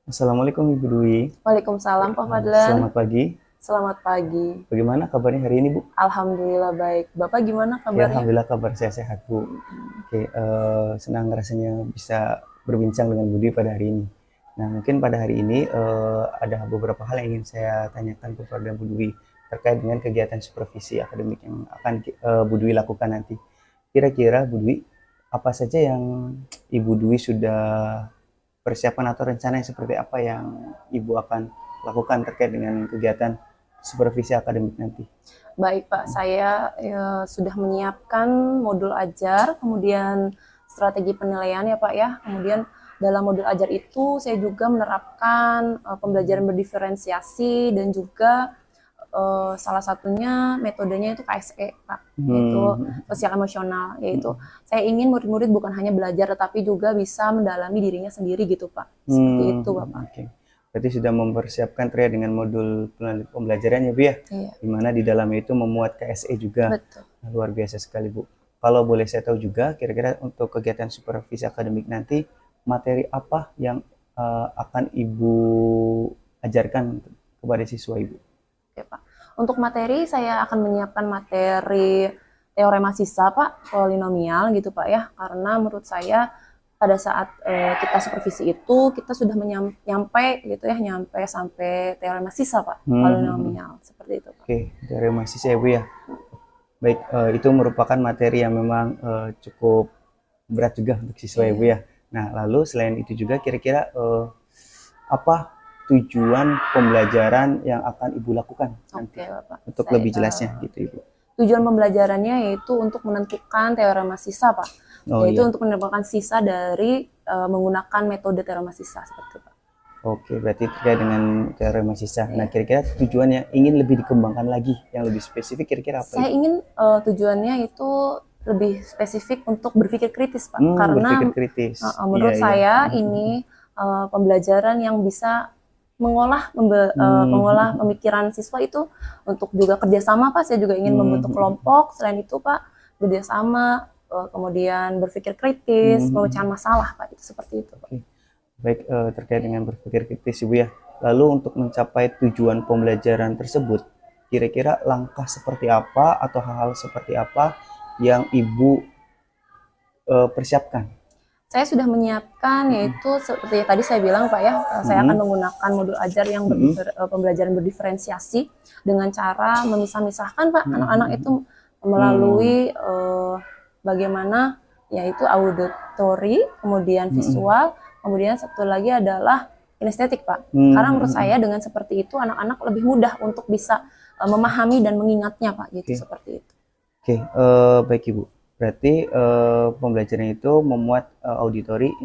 Assalamualaikum Ibu Dwi. Waalaikumsalam Pak Fadlan. Selamat pagi. Selamat pagi. Bagaimana kabarnya hari ini, Bu? Alhamdulillah baik. Bapak gimana Oke, kabarnya? alhamdulillah kabar saya sehat, Bu. Oke, senang rasanya bisa berbincang dengan Bu Dwi pada hari ini. Nah, mungkin pada hari ini ada beberapa hal yang ingin saya tanyakan kepada Bu Dwi terkait dengan kegiatan supervisi akademik yang akan Bu Dwi lakukan nanti. Kira-kira Bu Dwi, apa saja yang Ibu Dwi sudah persiapan atau rencana yang seperti apa yang Ibu akan lakukan terkait dengan kegiatan supervisi akademik nanti? Baik Pak, saya sudah menyiapkan modul ajar, kemudian strategi penilaian ya Pak ya. Kemudian dalam modul ajar itu saya juga menerapkan pembelajaran berdiferensiasi dan juga salah satunya metodenya itu KSE Pak, yaitu sosial emosional, yaitu saya ingin murid-murid bukan hanya belajar tetapi juga bisa mendalami dirinya sendiri gitu Pak. Seperti itu Bapak. Oke. Berarti sudah mempersiapkan terkait dengan modul pembelajarannya Bu ya? Iya. Di mana di dalamnya itu memuat KSE juga. Betul. Nah, luar biasa sekali Bu. Kalau boleh saya tahu juga, kira-kira untuk kegiatan supervisi akademik nanti, materi apa yang akan Ibu ajarkan kepada siswa Ibu? Oke, Pak. Untuk materi saya akan menyiapkan materi teorema sisa Pak, polinomial gitu Pak ya. Karena menurut saya pada saat kita supervisi itu kita sudah nyampe gitu ya, nyampe sampai teorema sisa Pak, polinomial seperti itu Pak. Oke, teorema sisa ya Bu ya. Baik, itu merupakan materi yang memang cukup berat juga untuk siswa ya Bu ya. Nah, lalu selain itu juga kira-kira apa tujuan pembelajaran yang akan Ibu lakukan nanti? Oke, Bapak. Untuk lebih jelasnya gitu Ibu. Tujuan pembelajarannya yaitu untuk menentukan teorema sisa Pak. Yaitu untuk menentukan sisa dari menggunakan metode teorema sisa seperti itu Pak. Oke, berarti terkait dengan teorema sisa. Nah, kira-kira tujuannya ingin lebih dikembangkan lagi, yang lebih spesifik kira-kira apa? Saya ingin tujuannya itu lebih spesifik untuk berpikir kritis Pak. Karena berpikir kritis. menurut saya ini pembelajaran yang bisa mengolah pemikiran siswa itu untuk juga kerjasama Pak. Saya juga ingin membentuk kelompok. Selain itu Pak, kerjasama, kemudian berpikir kritis, pemecahan masalah Pak. Itu seperti itu Pak. Baik, terkait dengan berpikir kritis Ibu ya. Lalu untuk mencapai tujuan pembelajaran tersebut, kira-kira langkah seperti apa atau hal-hal seperti apa yang Ibu persiapkan? Saya sudah menyiapkan yaitu seperti tadi saya bilang Pak ya, saya akan menggunakan modul ajar yang pembelajaran berdiferensiasi dengan cara memisah-misahkan Pak anak-anak itu melalui bagaimana yaitu auditory, kemudian visual, kemudian satu lagi adalah kinestetik Pak. Karena menurut saya dengan seperti itu anak-anak lebih mudah untuk bisa memahami dan mengingatnya Pak gitu seperti itu. Oke, baik Ibu. Berarti pembelajaran itu memuat auditori,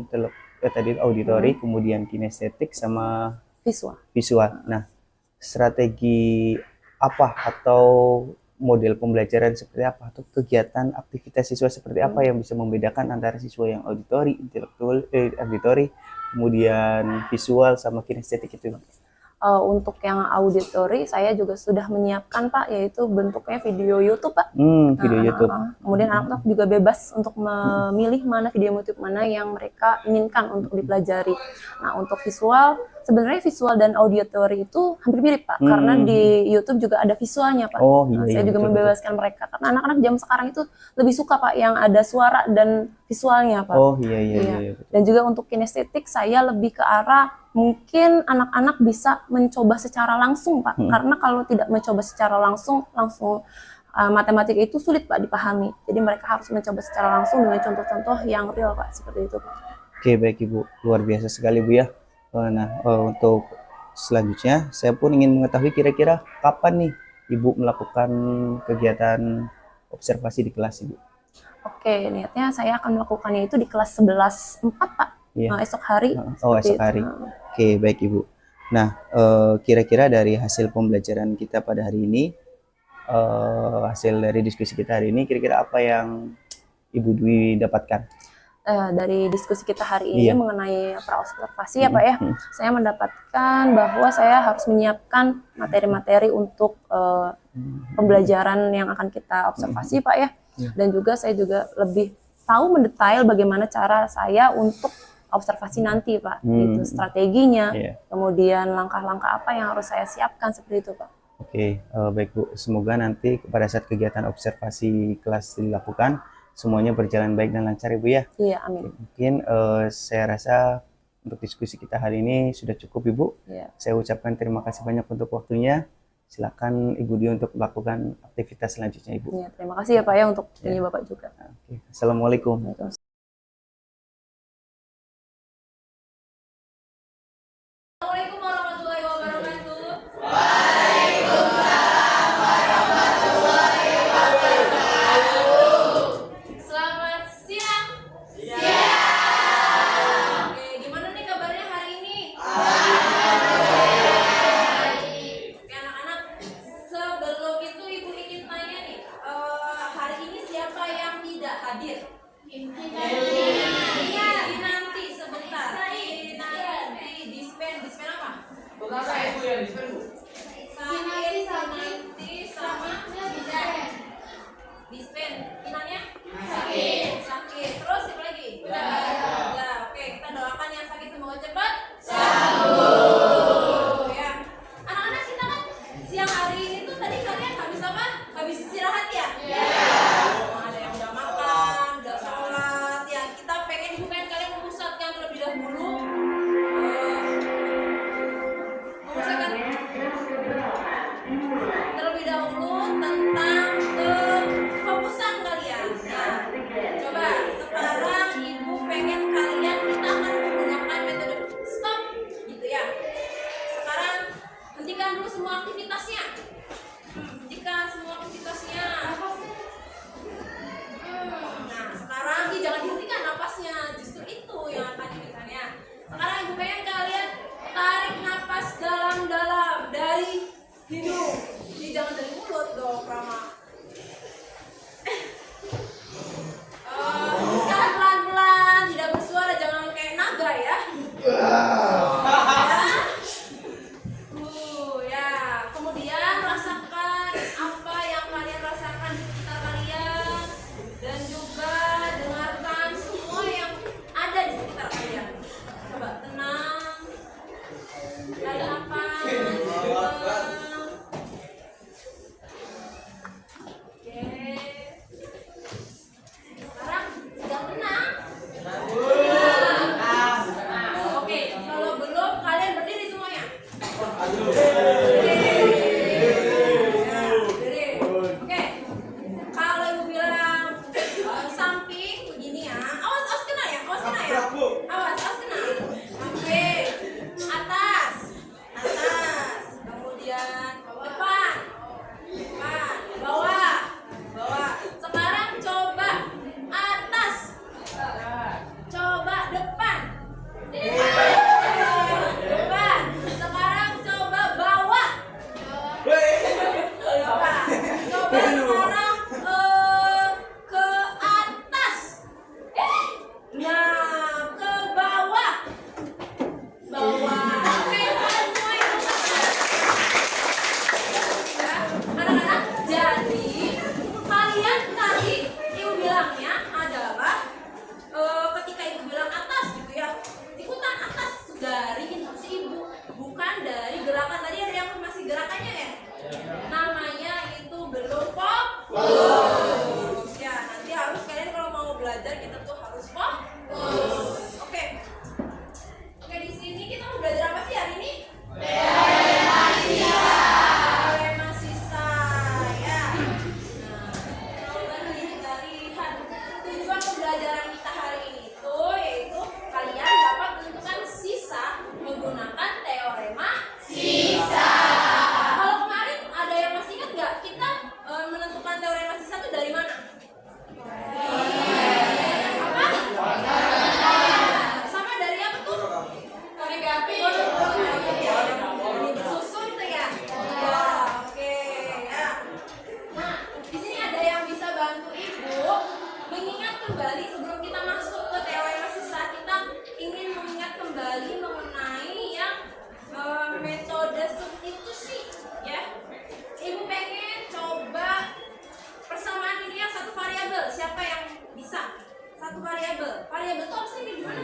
kemudian kinestetik sama visual. Nah, strategi apa atau model pembelajaran seperti apa atau kegiatan aktivitas siswa seperti apa yang bisa membedakan antara siswa yang auditori, kemudian visual sama kinestetik itu? Untuk yang auditori saya juga sudah menyiapkan Pak, yaitu bentuknya video YouTube Pak. Video YouTube. Kemudian anak-anak juga bebas untuk memilih mana video YouTube mana yang mereka inginkan untuk dipelajari. Nah, untuk visual, sebenarnya visual dan auditori itu hampir mirip Pak, karena di YouTube juga ada visualnya Pak. Saya juga membebaskan mereka, karena anak-anak jam sekarang itu lebih suka Pak yang ada suara dan visualnya Pak. Iya. Dan juga untuk kinestetik saya lebih ke arah mungkin anak-anak bisa mencoba secara langsung Pak, karena kalau tidak mencoba secara langsung matematika itu sulit Pak dipahami. Jadi mereka harus mencoba secara langsung dengan contoh-contoh yang real Pak, seperti itu Pak. Oke, baik Ibu, luar biasa sekali Bu ya. Nah, untuk selanjutnya saya pun ingin mengetahui kira-kira kapan nih Ibu melakukan kegiatan observasi di kelas Ibu? Oke, niatnya saya akan melakukannya itu di kelas 11/4 Pak. Esok hari. Esok hari. Oke, baik Ibu. Nah, kira-kira dari hasil pembelajaran kita pada hari ini, hasil dari diskusi kita hari ini, kira-kira apa yang Ibu Dwi dapatkan? Dari diskusi kita hari ini mengenai praobservasi ya Pak ya, saya mendapatkan bahwa saya harus menyiapkan materi-materi untuk pembelajaran yang akan kita observasi Pak ya, dan juga saya juga lebih tahu mendetail bagaimana cara saya untuk observasi nanti Pak, itu strateginya, Iya. kemudian langkah-langkah apa yang harus saya siapkan seperti itu Pak. Oke, baik Bu. Semoga nanti pada saat kegiatan observasi kelas dilakukan, semuanya berjalan baik dan lancar ya Bu ya. Iya, amin. Mungkin saya rasa untuk diskusi kita hari ini sudah cukup Ibu. Iya. Saya ucapkan terima kasih banyak untuk waktunya. Silakan Ibu Dio untuk melakukan aktivitas selanjutnya Ibu. Iya, terima kasih ya Pak ya untuk ini Bapak juga. Oke. Assalamualaikum. Waalaikumsalam. Assalamualaikum warahmatullahi wabarakatuh. Selamat siang. Oke, gimana nih kabarnya hari ini? Baik. Oke anak-anak, sebelum itu ibu ingin tanya nih, hari ini siapa yang tidak hadir? Iya, nanti sebentar. Nanti dispen apa? Sakit, nanti sama dispen. Kinannya? Sakit. Terus siapa lagi? Udah. Oke, kita doakan yang sakit semoga cepat sembuh. Ya. Anak-anak kita kan siang hari ini tuh tadi kalian habis apa? Habis istirahat ya? Ada yang udah makan, udah sholat. Ya, kita pengen kalian memusatkan terlebih dahulu. Memusatkan terlebih dahulu tentang fokusan kalian. Nah, coba sekarang ibu pengen kalian kita akan menggunakan metode stop gitu ya. Sekarang hentikan dulu semua aktivitasnya. Hentikan semua aktivitasnya. Nah, sekarang jangan dihentikan napasnya. Justru itu yang akan dihentikan ya. Sekarang ibu pengen kalian tarik napas dalam-dalam dari hidung. Jadi jangan dari mulut dong, Prama. Hembuskan pelan-pelan, tidak bersuara, jangan kayak naga ya. Ya. Kemudian rasakan apa yang kalian rasakan di sekitar kalian dan juga dengarkan semua yang ada di sekitar kalian. Coba tenang, tarik nafas, buang. Oke. Sekarang sudah tenang. Oke, kalau belum kalian berdiri semuanya. Berdiri. Oke. Kalau ibu bilang samping begini ya. Awas kena ya, awas kena ya. Awas kena. Oke. Atas. Kemudian depan. Bawah. Sekarang coba atas. Coba depan. Sekarang coba bawah. Coba sekarang ke atas. Nah, ke bawah. Oke, kalian semua itu ya, anak-anak. Jadi kalian tadi ibu bilangnya adalah ketika ibu bilang atas gitu ya, ikutan atas dari instruksi ibu, bukan dari gerakan. Tadi ada yang masih gerakannya ya, namanya itu belum fokus ya. Nanti harus kalian kalau mau belajar kita tuh harus fokus. Oke, di sini kita mau belajar apa sih hari ini? Teorema sisa ya. Nah, coba kita lihat tujuan pembelajaran kita hari ini itu yaitu kalian dapat menentukan sisa menggunakan teorema sisa. Kalau kemarin ada yang masih ingat nggak kita menentukan teorema sisa itu dari mana? Apa? Sama dari apa tuh? Negatif. Ini disusun tuh ya. Oke ya. Nah, di sini ada yang bisa bantu ibu mengingat kembali sebelum kita masuk ke teorema sisa. Kita ingin mengingat kembali mengenai yang metode substitusi ya. Ibu pengen coba persamaan ini yang satu variabel. Siapa yang bisa? Satu variabel. Variabel itu apa sih? Gimana?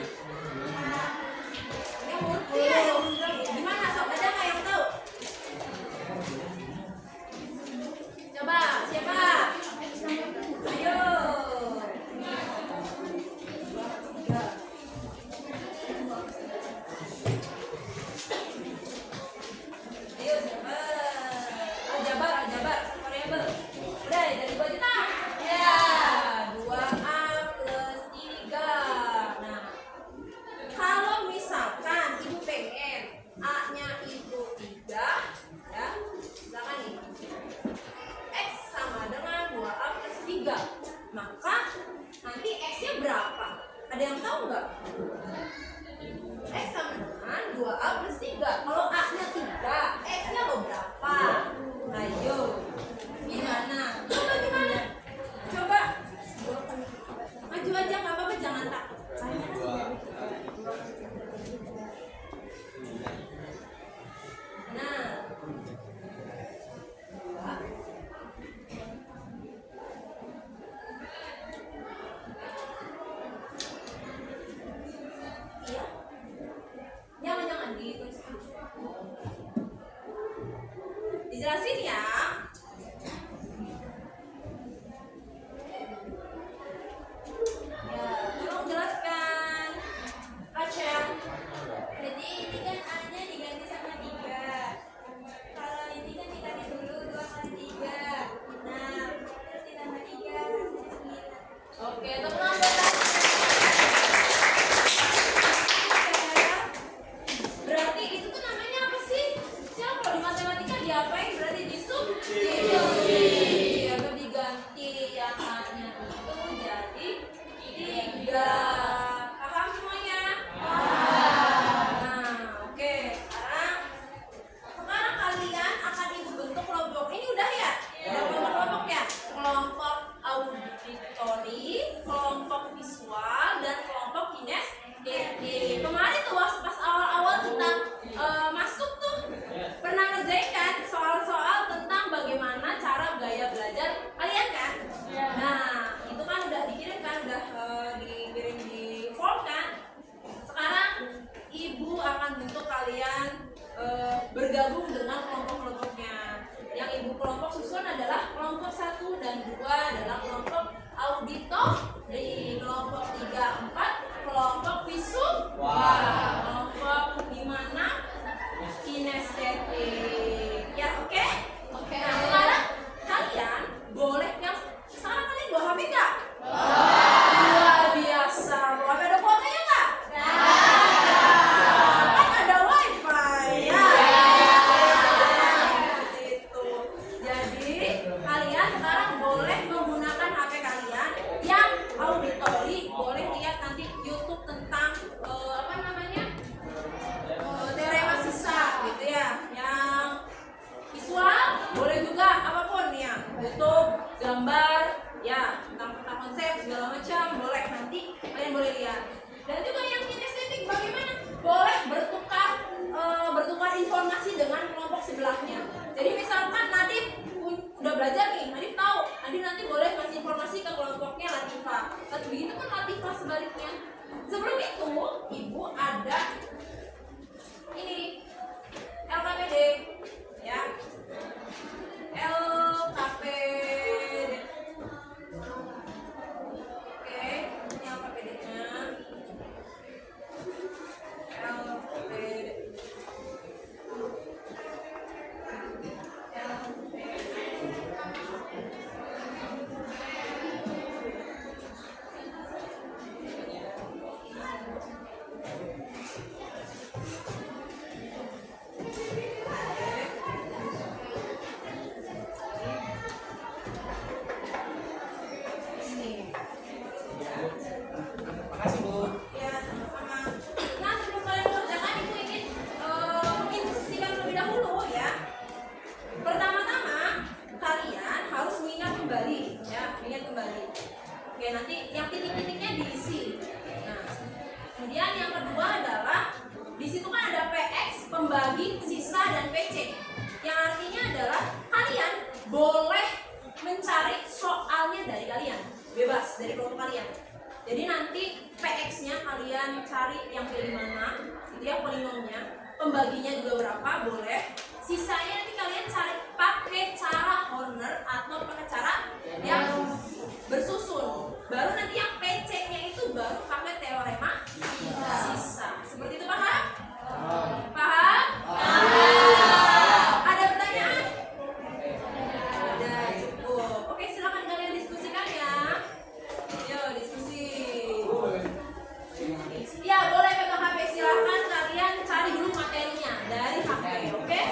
plus 3. Kalau A-nya 3, X-nya lo berapa? Ayo. Gimana? Coba gimana? Coba. Maju aja, nggak apa-apa, jangan takut. Nah. Iya. Jangan ditulis. Dijelasin ya. Ya, tolong jelaskan. Rachel. Jadi ini kan A-nya diganti sama 3. Kalau ini kan dikali dulu 2 kali 3. Nah, terus ditambah 3 hasilnya 9. Oke, teman-teman. Berarti itu tuh namanya apa sih? Siapa kalau di matematika diapain? Berarti disubstitusi atau diganti yang A-nya itu jadi 3. Paham semuanya? Nah, oke. Sekarang kalian akan ibu bentuk kelompok. Ini udah ya? Udah kelompok-kelompok ya? Kelompok auditory, kelompok visual, dan kelompok kinestetik. Kemarin tuh pas awal-awal kita masuk tuh pernah ngerjain kan soal-soal tentang bagaimana cara gaya belajar kalian kan? Nah, itu kan udah dikirim kan, udah dikirim di form kan? Sekarang ibu akan bentuk kalian bergabung dengan kelompok-kelompoknya. Yang ibu kelompok susun adalah kelompok 1 dan 2 adalah kelompok auditory, kelompok 3, 4 kelompok visual, kelompok 5, kinestetik. Ya, oke? Oke. Nah, sekarang kalian boleh yang sekarang kalian bawa HP nggak? Luar biasa. Bawa HP, ada kuotanya nggak? Kan ada wifi ya. Itu. Jadi kalian sekarang boleh menggunakan HP kalian yang auditory, boleh lihat nanti YouTube tentang apa namanya? Teorema sisa gitu ya. Yang visual boleh juga apapun ya. YouTube, gambar, ya tentang konsep segala macam boleh, nanti kalian boleh lihat. Dan juga yang kinestetik bagaimana? Boleh bertukar informasi dengan kelompok sebelahnya. Jadi misalkan Nadif udah belajar nih, Nadif tahu, Nadif nanti boleh kasih informasi ke kelompoknya Latifa. Tapi begitu kan Latifa sebaliknya. Sebelum itu, ibu ada ini LKPD ya. LKPD. Oke, ini LKPD-nya. LKPD. Makasih Bu. Ya, sama-sama. Nah, sebelum kalian mengerjakan, ibu ingin menginstruksikan terlebih dahulu ya. Pertama-tama, kalian harus mengingat kembali, ya, mengingat kembali. Oke, nanti yang titik-titiknya diisi. Nah, kemudian yang kedua adalah di situ kan ada PX, pembagi, sisa, dan PC. Yang artinya adalah kalian boleh mencari soalnya dari kalian, bebas dari kelompok kalian. Jadi nanti PX-nya kalian cari yang pilih mana, itu ya polinomnya. Pembaginya juga berapa, boleh. Sisanya nanti kalian cari pakai cara Horner atau pakai cara yang bersusun. Baru nanti yang PC-nya itu baru pakai teorema sisa. Seperti itu, paham? Paham? Ada pertanyaan? Ada, cukup. Oke, silakan kalian diskusikan ya. Yo, diskusi. Ya, boleh pegang HP. Silahkan kalian cari dulu materinya dari HP, oke? Oke.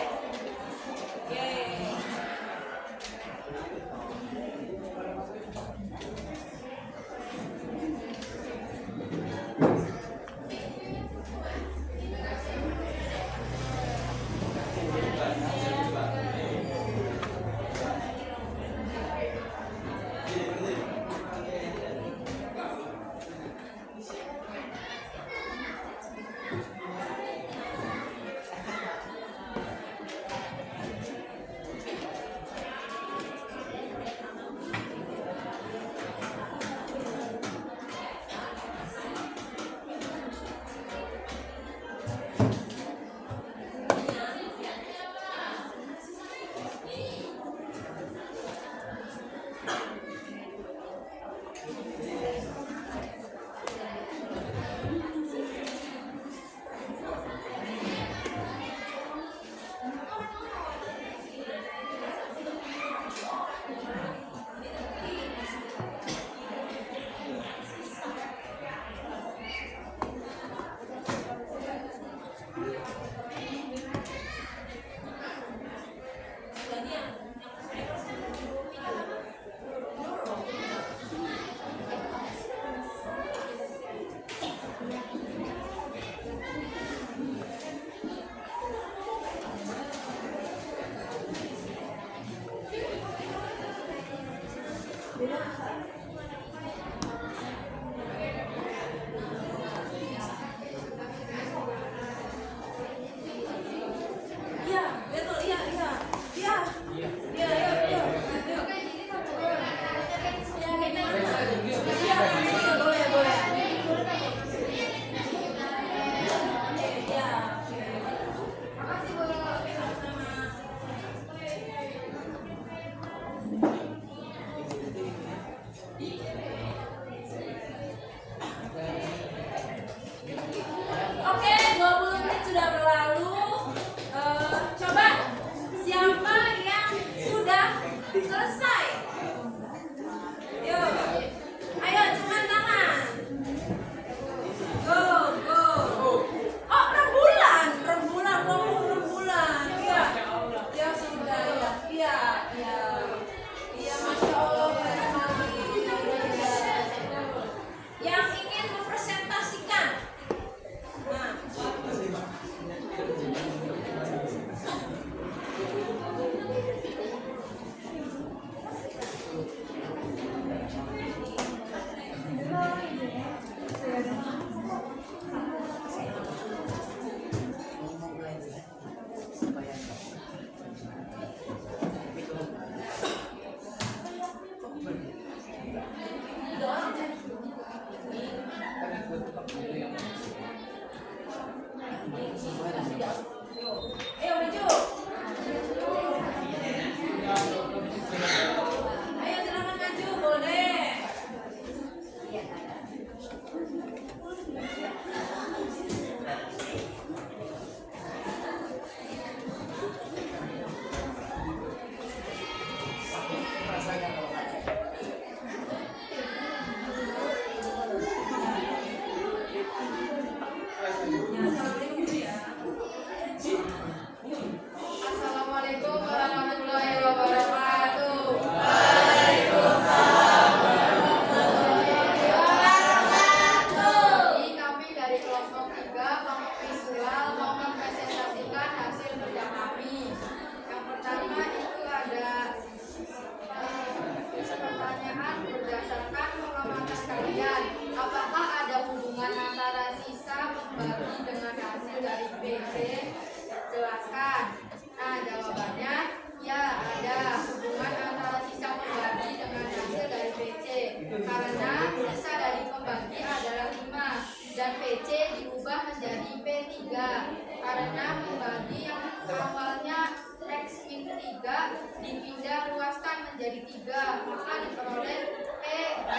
3 dipindah luaskan menjadi 3, maka diperoleh P2.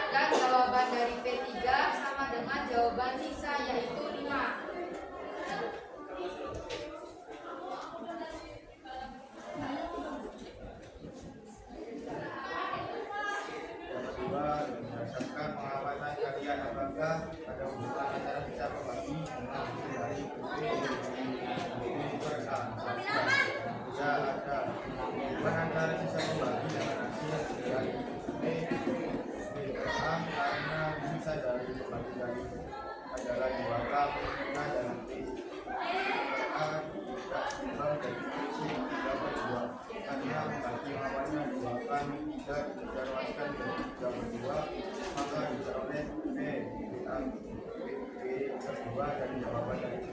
Dan jawaban dari P3 sama dengan jawaban sisa, yaitu 5. Berdasarkan pengamatan kalian, apakah ada hubungan antara sisa pembagi dengan dari per A? Bisa ada hubungan antara sisa pembagi dengan hasil dari B per A, karena sisa dari pembagi dari adalah 2K per dan B per A tidak kurang dari C 3/2, karena pembagi yang awalnya 2K 3 diluaskan dari 3/2, maka diperoleh P kedua dari jawaban dari C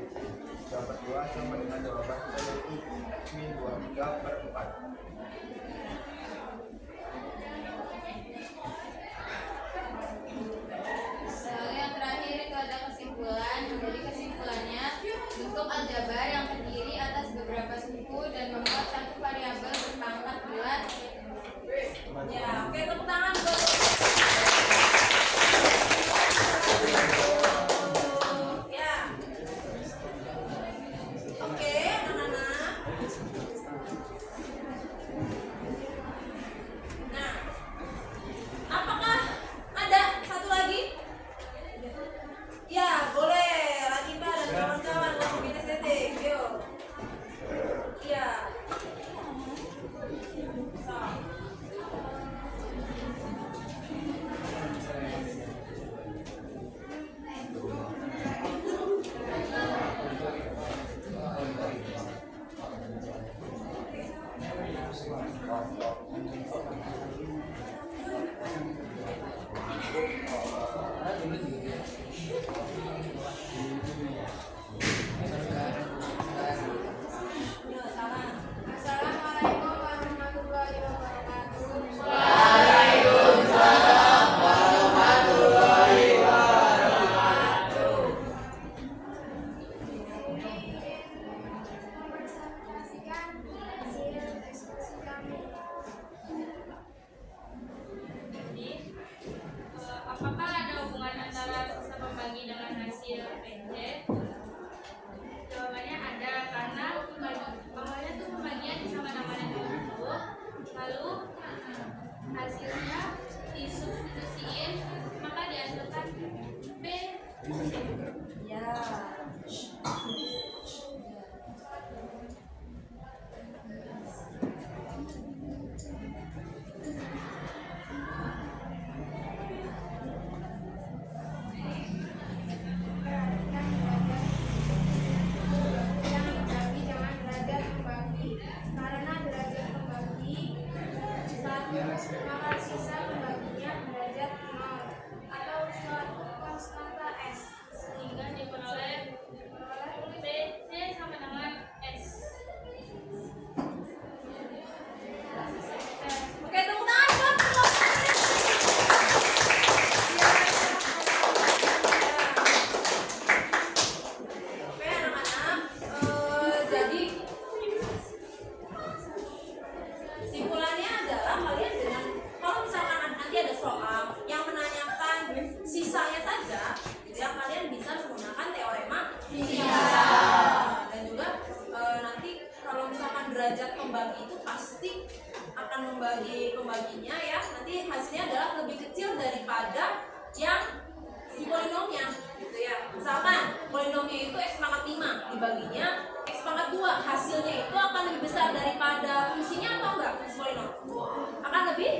3/2 sama dengan jawaban kita, yaitu X-min 23/4. Yang terakhir itu ada kesimpulan. Jadi kesimpulannya, bentuk aljabar yang terdiri atas beberapa suku dan membuat satu variabel berpangkat bulat. Ya, oke, tepuk tangan buat ya. Oke, anak-anak. Nah, apakah ada satu lagi? Ya, boleh. Latifah dan kawan-kawan untuk kita setting. Yuk. Iya. So. Yuk, salam. Assalamualaikum warahmatullahi wabarakatuh. Mempresentasikan hasil ekspresi kami. Apakah ada hubungan antara sisa pembagi dengan hasil PJ? Jawabannya ada, karena awalnya tuh pembagian disama-samakan dulu, lalu hasilnya disubstitusiin, maka dihasilkan P. Ya. Yang dibagi dengan derajat pembagi, karena derajat pembagi 1, maka sisa pembaginya derajat 0 atau suatu konstanta S, Sehingga diperoleh PC sama dengan S. Oke, tepuk tangan buat kelompok. Oke, anak-anak. Jadi simpulannya adalah kalian dengan kalau misalkan nanti ada soal yang menanyakan sisanya saja, gitu ya, kalian bisa menggunakan teorema sisa. Dan juga nanti kalau misalkan derajat pembagi itu pasti akan membagi pembaginya ya, nanti hasilnya adalah lebih kecil daripada yang si polinomnya, gitu ya. Misalkan polinomnya itu x pangkat 5, dibaginya x pangkat 2, hasilnya itu akan lebih besar daripada fungsinya atau enggak? Fungsi polinom akan lebih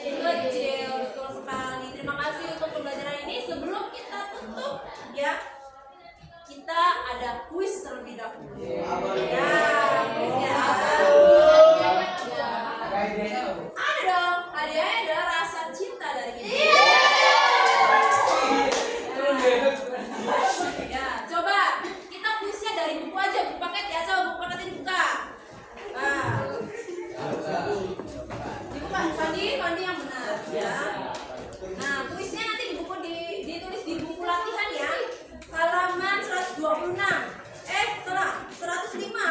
kecil, betul sekali. Terima kasih untuk pembelajaran ini. Sebelum kita tutup ya, kita ada kuis terlebih dahulu. Ya, kuis ya. Ada dong, hadiahnya adalah rasa cinta dari kita. Ya, coba kita kuisnya dari buku aja, buku paket ya, coba buku paket ini buka. Nah, dibuka, Fandi yang benar ya. Nah, kuisnya nanti ditulis di buku latihan ya, halaman 126. Salah, 105.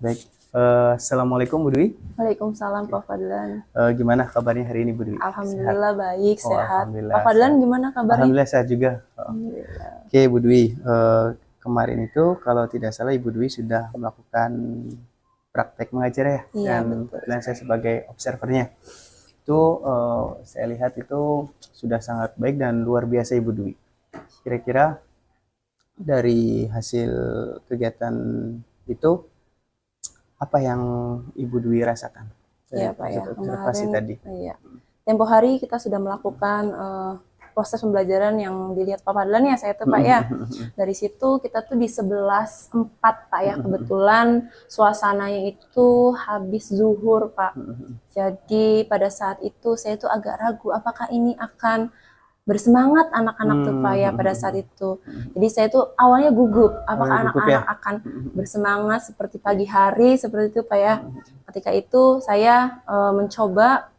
Baik. Assalamualaikum Bu Dwi. Waalaikumsalam Pak Fadlan. Gimana kabarnya hari ini Bu Dwi? Alhamdulillah baik, Oh, sehat. alhamdulillah, Pak Fadlan sehat. gimana kabarnya? Alhamdulillah sehat juga. Alhamdulillah. Oke Bu Dwi, kemarin itu kalau tidak salah Ibu Dwi sudah melakukan praktek mengajar ya, Iya, dan betul. kebetulan saya sebagai observernya. Itu saya lihat itu sudah sangat baik dan luar biasa Ibu Dwi. Kira-kira dari hasil kegiatan itu apa yang Ibu Dwi rasakan? Iya Pak ya, Observasi kemarin tadi. iya. Tempo hari kita sudah melakukan proses pembelajaran yang dilihat Pak Fadlan ya, saya tuh Pak ya. Dari situ kita tuh di 11.4 Pak ya, kebetulan suasananya itu habis zuhur Pak. Jadi pada saat itu saya tuh agak ragu apakah ini akan bersemangat anak-anak tuh Pak ya pada saat itu. Jadi saya tuh awalnya gugup apakah Awalnya gugup ya? anak-anak akan bersemangat seperti pagi hari seperti itu Pak ya. Ketika itu saya mencoba,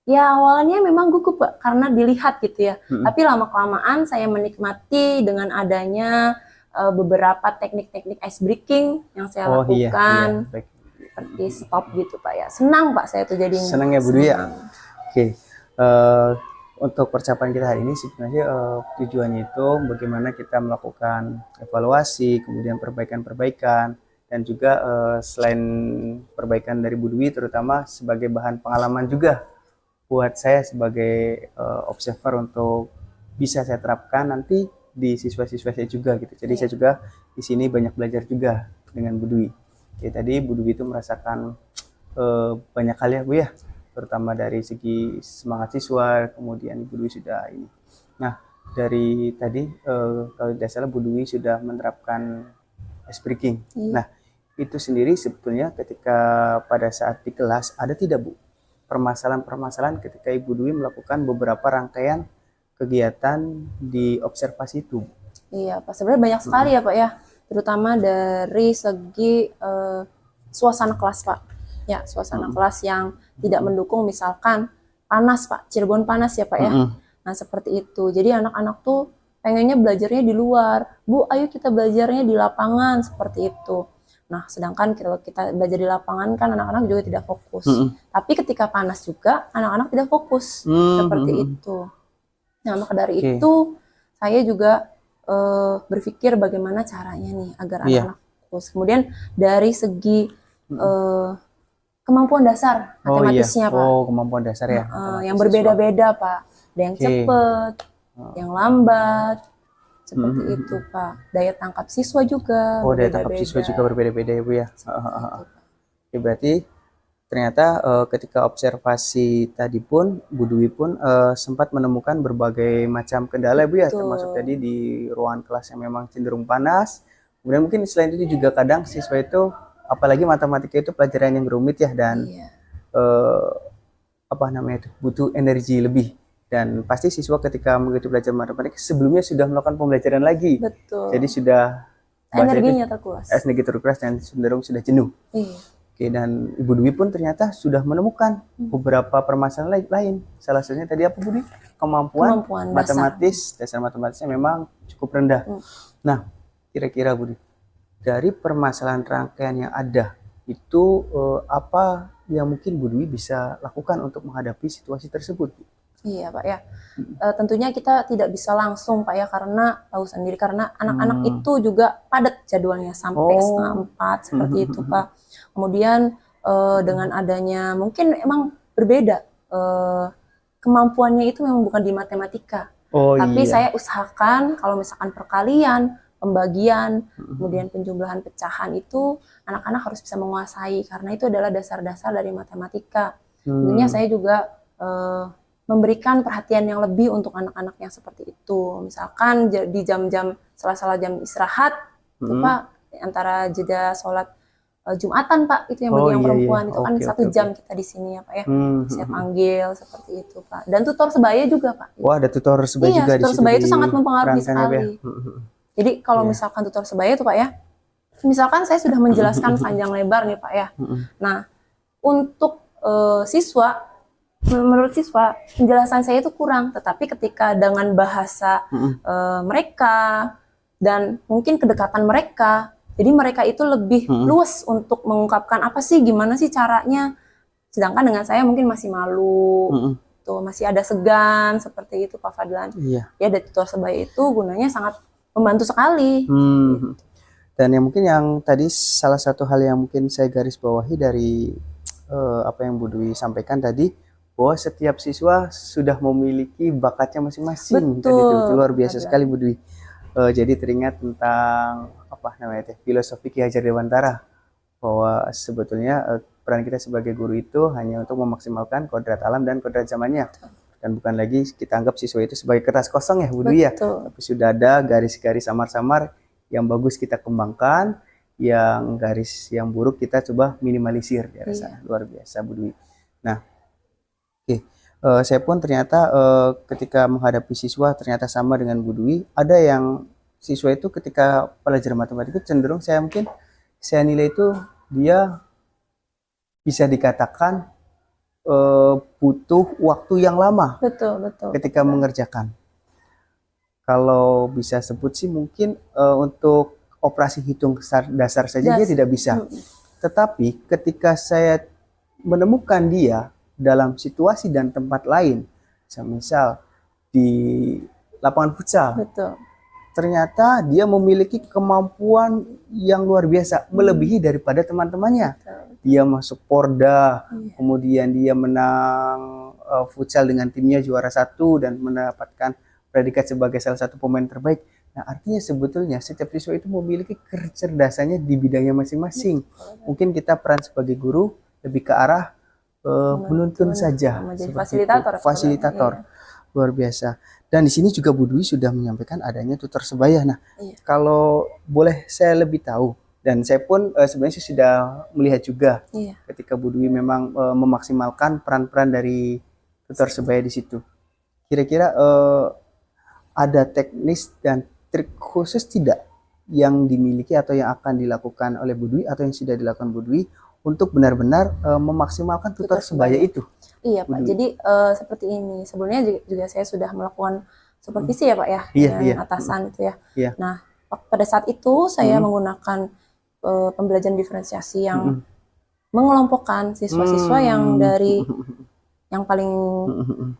ya awalnya memang gugup Pak karena dilihat gitu ya. Tapi lama-kelamaan saya menikmati dengan adanya beberapa teknik-teknik ice breaking yang saya Oh iya, lakukan. baik. Seperti stop gitu Pak ya. Senang Pak saya tuh jadinya. Senang ya Bu Dwi ya? Senang. Oke, untuk percakapan kita hari ini sebenarnya tujuannya itu bagaimana kita melakukan evaluasi, kemudian perbaikan-perbaikan, dan juga selain perbaikan dari Bu Dwi terutama sebagai bahan pengalaman juga buat saya sebagai observer untuk bisa saya terapkan nanti di siswa-siswa saya juga gitu. Jadi saya juga di sini banyak belajar juga dengan Bu Dwi. Jadi tadi Bu Dwi itu merasakan banyak hal ya Bu ya, terutama dari segi semangat siswa, kemudian Ibu Dwi sudah ini. Nah, dari tadi kalau tidak salah Bu Dwi sudah menerapkan ice breaking. Iya. Nah, itu sendiri sebetulnya ketika pada saat di kelas ada tidak Bu permasalahan-permasalahan ketika Ibu Dwi melakukan beberapa rangkaian kegiatan di observasi itu? Iya Pak, sebenarnya banyak sekali ya Pak ya, terutama dari segi suasana kelas Pak. Ya, suasana kelas yang tidak mendukung, misalkan panas Pak, Cirebon panas ya Pak ya. Nah seperti itu, jadi anak-anak tuh pengennya belajarnya di luar. Bu, ayo kita belajarnya di lapangan, seperti itu. Nah, sedangkan kalau kita belajar di lapangan kan anak-anak juga tidak fokus. Tapi ketika panas juga anak-anak tidak fokus, seperti itu. Nah, maka dari Oke. itu saya juga berpikir bagaimana caranya nih agar Iya. anak-anak fokus. Kemudian dari segi kemampuan dasar Oh iya, matematisnya Pak. oh kemampuan dasar ya. Yang berbeda-beda Pak. Ada yang Oke. cepet, yang lambat, seperti itu Pak. Daya tangkap siswa juga Oh, daya tangkap berbeda-beda. siswa juga berbeda-beda ya Bu ya. Seperti itu, Pak. Oke, berarti ternyata ketika observasi tadi pun Bu Dwi pun sempat menemukan berbagai macam kendala ya Bu ya, Betul. termasuk tadi di ruangan kelas yang memang cenderung panas. Kemudian mungkin selain itu juga kadang siswa itu apalagi matematika itu pelajaran yang rumit ya, dan Iya. apa namanya itu butuh energi lebih, dan pasti siswa ketika mengikuti belajar matematika sebelumnya sudah melakukan pembelajaran lagi, Betul. jadi sudah Energinya terkuras. energi terkuras dan cenderung sudah jenuh. Iya. Oke, dan Ibu Dwi pun ternyata sudah menemukan beberapa permasalahan lain. Salah satunya tadi apa Bu Dwi? Kemampuan Kemampuan dasar matematisnya memang cukup rendah. Nah, kira-kira Bu Dwi, dari permasalahan rangkaian yang ada itu apa yang mungkin Bu Dwi bisa lakukan untuk menghadapi situasi tersebut? Iya Pak ya. Tentunya kita tidak bisa langsung Pak ya, karena tahu sendiri karena anak-anak itu juga padat jadwalnya sampai setengah 4 seperti itu Pak. Kemudian dengan adanya mungkin emang berbeda kemampuannya itu memang bukan di matematika. Oh Tapi iya. saya usahakan kalau misalkan perkalian, pembagian, kemudian penjumlahan pecahan itu anak-anak harus bisa menguasai karena itu adalah dasar-dasar dari matematika. Tentunya saya juga memberikan perhatian yang lebih untuk anak-anak yang seperti itu. Misalkan di jam-jam sela-sela jam istirahat, itu Pak, antara jeda sholat Jumatan Pak, itu yang bagi yang perempuan itu kan Oke, 1 jam kita di sini ya Pak ya. Saya panggil seperti itu Pak. Dan tutor sebaya juga Pak. Wah, ada tutor sebaya Iya, juga di tutor situ sebaya itu di sangat mempengaruhi rangkaian ya, Bu ya? sekali. Jadi kalau misalkan tutor sebaya itu Pak ya, misalkan saya sudah menjelaskan panjang lebar nih Pak ya. Nah, untuk siswa, menurut siswa penjelasan saya itu kurang, tetapi ketika dengan bahasa mereka dan mungkin kedekatan mereka, Jadi mereka itu lebih luas untuk mengungkapkan apa sih, gimana sih caranya. Sedangkan dengan saya mungkin masih malu, tuh masih ada segan seperti itu Pak Fadlan. Iya. Ya, dari tutor sebaya itu gunanya sangat membantu sekali. Dan yang mungkin yang tadi salah satu hal yang mungkin saya garis bawahi dari apa yang Bu Dwi sampaikan tadi, bahwa setiap siswa sudah memiliki bakatnya masing-masing. Tadi itu luar biasa sekali Bu Dwi. Jadi teringat tentang apa namanya filosofi Ki Hajar Dewantara, bahwa sebetulnya peran kita sebagai guru itu hanya untuk memaksimalkan kodrat alam dan kodrat zamannya, dan bukan lagi kita anggap siswa itu sebagai kertas kosong ya Bu Dwi ya, tapi sudah ada garis-garis samar-samar yang bagus kita kembangkan, yang garis yang buruk kita coba minimalisir ya rasa. Luar biasa Bu Dwi. Nah, saya pun ternyata ketika menghadapi siswa ternyata sama dengan Bu Dwi. Ada yang siswa itu ketika pelajaran matematika cenderung saya nilai itu dia bisa dikatakan butuh waktu yang lama ketika mengerjakan. Kalau bisa sebut sih mungkin untuk operasi hitung dasar saja dia tidak bisa. Tetapi ketika saya menemukan dia dalam situasi dan tempat lain, misal di lapangan futsal, ternyata dia memiliki kemampuan yang luar biasa, melebihi daripada teman-temannya. Dia masuk Porda, kemudian dia menang futsal dengan timnya juara 1 dan mendapatkan predikat sebagai salah satu pemain terbaik. Nah, artinya sebetulnya setiap siswa itu memiliki kecerdasannya di bidangnya masing-masing. Mungkin kita peran sebagai guru lebih ke arah menuntun saja, fasilitator. Luar biasa. Dan di sini juga Bu Dwi sudah menyampaikan adanya tutor sebaya. Nah, kalau boleh saya lebih tahu, dan saya pun sebenarnya sudah melihat juga ketika Bu Dwi memang memaksimalkan peran-peran dari tutor sebaya di situ. Kira-kira ada teknis dan trik khusus tidak yang dimiliki atau yang akan dilakukan oleh Bu Dwi atau yang sudah dilakukan Bu Dwi untuk benar-benar memaksimalkan tutor sebaya itu? Iya Pak, jadi seperti ini. Sebelumnya juga saya sudah melakukan supervisi ya Pak ya, dengan atasan itu ya. Nah, pada saat itu saya menggunakan pembelajaran diferensiasi yang mengelompokkan siswa-siswa yang dari yang paling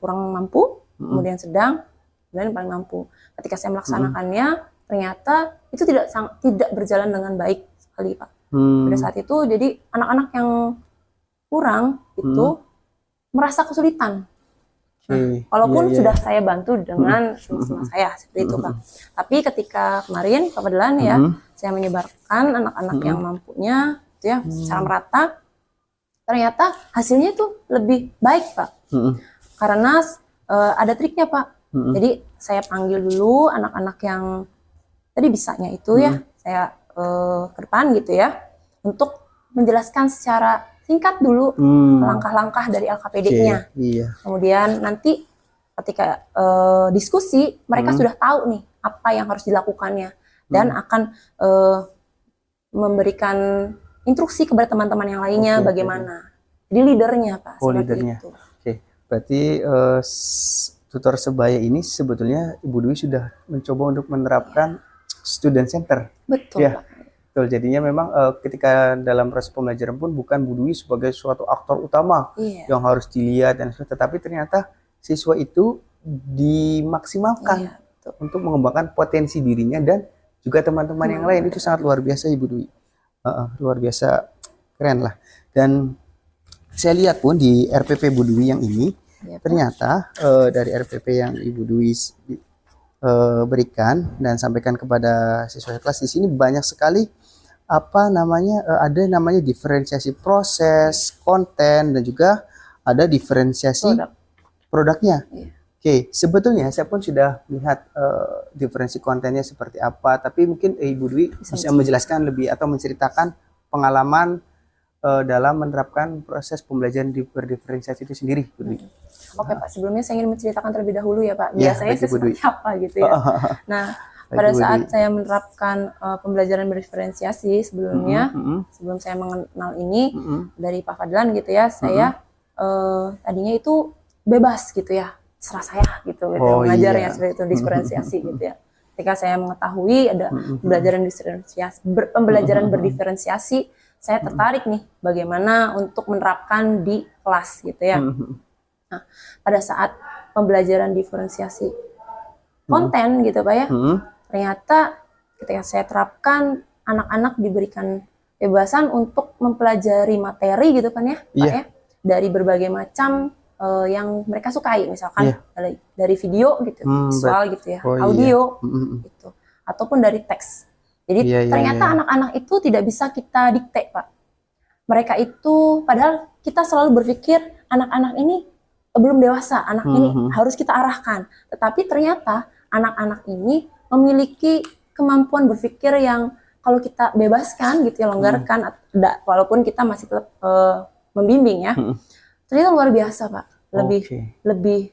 kurang mampu, kemudian sedang, dan paling mampu. Ketika saya melaksanakannya, ternyata itu tidak berjalan dengan baik sekali Pak. Pada saat itu, jadi anak-anak yang kurang itu merasa kesulitan. Nah, walaupun sudah saya bantu dengan semua saya seperti itu Pak. Tapi ketika kemarin Pak Fadlan ya, saya menyebarkan anak-anak yang mampunya itu ya secara merata, ternyata hasilnya itu lebih baik Pak. Karena ada triknya Pak. Jadi saya panggil dulu anak-anak yang tadi bisanya itu ya, saya ke depan gitu ya, untuk menjelaskan secara singkat dulu langkah-langkah dari LKPD-nya. Kemudian nanti ketika diskusi, mereka sudah tahu nih apa yang harus dilakukannya dan akan memberikan instruksi kepada teman-teman yang lainnya bagaimana. Jadi leadernya Pak. Leadernya. Berarti tutor sebaya ini sebetulnya Ibu Dwi sudah mencoba untuk menerapkan student center. Betul Pak. Betul, jadinya memang ketika dalam proses pembelajaran pun bukan Bu Dwi sebagai suatu aktor utama yang harus dilihat dan tetapi ternyata siswa itu dimaksimalkan untuk mengembangkan potensi dirinya dan juga teman-teman yang lain. Itu sangat luar biasa Ibu Dwi. Luar biasa keren lah. Dan saya lihat pun di RPP Bu Dwi yang ini ternyata dari RPP yang Ibu Dwi berikan dan sampaikan kepada siswa kelas di sini banyak sekali ada namanya diferensiasi proses, konten, dan juga ada diferensiasi produknya. Sebetulnya saya pun sudah melihat diferensi kontennya seperti apa, tapi mungkin Ibu Dwi bisa menjelaskan lebih atau menceritakan pengalaman dalam menerapkan proses pembelajaran berdiferensiasi itu sendiri, Bu Dwi. Oke Pak, sebelumnya saya ingin menceritakan terlebih dahulu ya Pak, biasanya seperti apa gitu ya. Nah, pada saat saya menerapkan pembelajaran berdiferensiasi sebelumnya, sebelum saya mengenal ini dari Pak Fadlan gitu ya, saya tadinya itu bebas gitu ya, serah saya gitu, mengajarnya seperti itu diferensiasi gitu ya. Ketika saya mengetahui ada pembelajaran berdiferensiasi, saya tertarik nih bagaimana untuk menerapkan di kelas gitu ya. Nah, pada saat pembelajaran diferensiasi konten gitu Pak ya, ternyata ketika saya terapkan, anak-anak diberikan kebebasan untuk mempelajari materi gitu kan ya, Pak ya, dari berbagai macam yang mereka sukai, misalkan dari video gitu, visual gitu ya, audio gitu, ataupun dari teks. Jadi ternyata anak-anak itu tidak bisa kita dikte Pak. Mereka itu, padahal kita selalu berpikir anak-anak ini belum dewasa, anak ini harus kita arahkan. Tetapi ternyata anak-anak ini memiliki kemampuan berpikir yang kalau kita bebaskan gitu ya, longgarkan, walaupun kita masih tetap membimbing ya, ternyata luar biasa Pak, lebih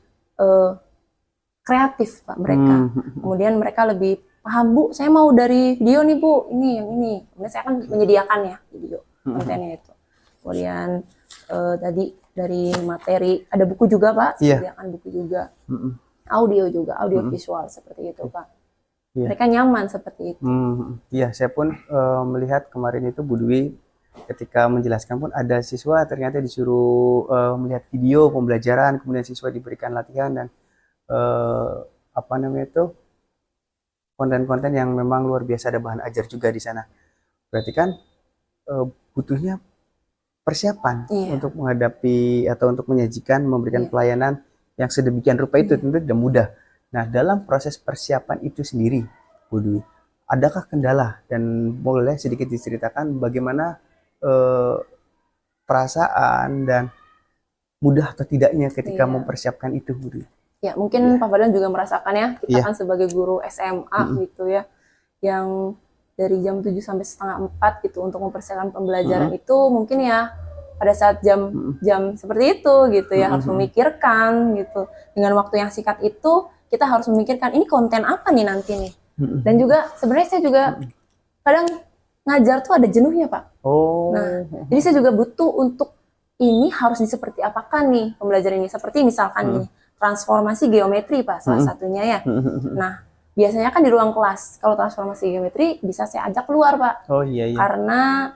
kreatif Pak mereka. Kemudian mereka lebih paham, Bu, saya mau dari video nih Bu, ini yang ini. Kemudian saya akan menyediakan ya video kontennya itu. Kemudian tadi dari materi ada buku juga Pak, sediakan buku juga, audio juga, audio visual seperti itu Pak. Mereka nyaman seperti itu. Iya, saya pun melihat kemarin itu Bu Dwi ketika menjelaskan pun ada siswa ternyata disuruh melihat video pembelajaran, kemudian siswa diberikan latihan dan apa namanya itu konten-konten yang memang luar biasa, ada bahan ajar juga di sana. Berarti kan butuhnya persiapan untuk menghadapi atau untuk menyajikan, memberikan pelayanan yang sedemikian rupa itu tentu tidak mudah. Nah, dalam proses persiapan itu sendiri, Bu Dwi, adakah kendala dan boleh sedikit diceritakan bagaimana perasaan dan mudah atau tidaknya ketika mempersiapkan itu, Bu Dwi? Ya, mungkin Pak Fadlan juga merasakan ya, kita kan sebagai guru SMA gitu ya, yang dari jam 7 sampai setengah 4 gitu untuk mempersiapkan pembelajaran itu mungkin ya pada saat jam seperti itu gitu ya, harus memikirkan gitu. Dengan waktu yang singkat itu kita harus memikirkan ini konten apa nih nanti nih. Dan juga sebenarnya saya juga kadang ngajar tuh ada jenuhnya Pak. Nah, jadi saya juga butuh untuk ini harus seperti apakah nih pembelajaran ini, seperti misalkan nih transformasi geometri Pak salah satunya ya. Nah, biasanya kan di ruang kelas, kalau transformasi geometri bisa saya ajak keluar Pak. Karena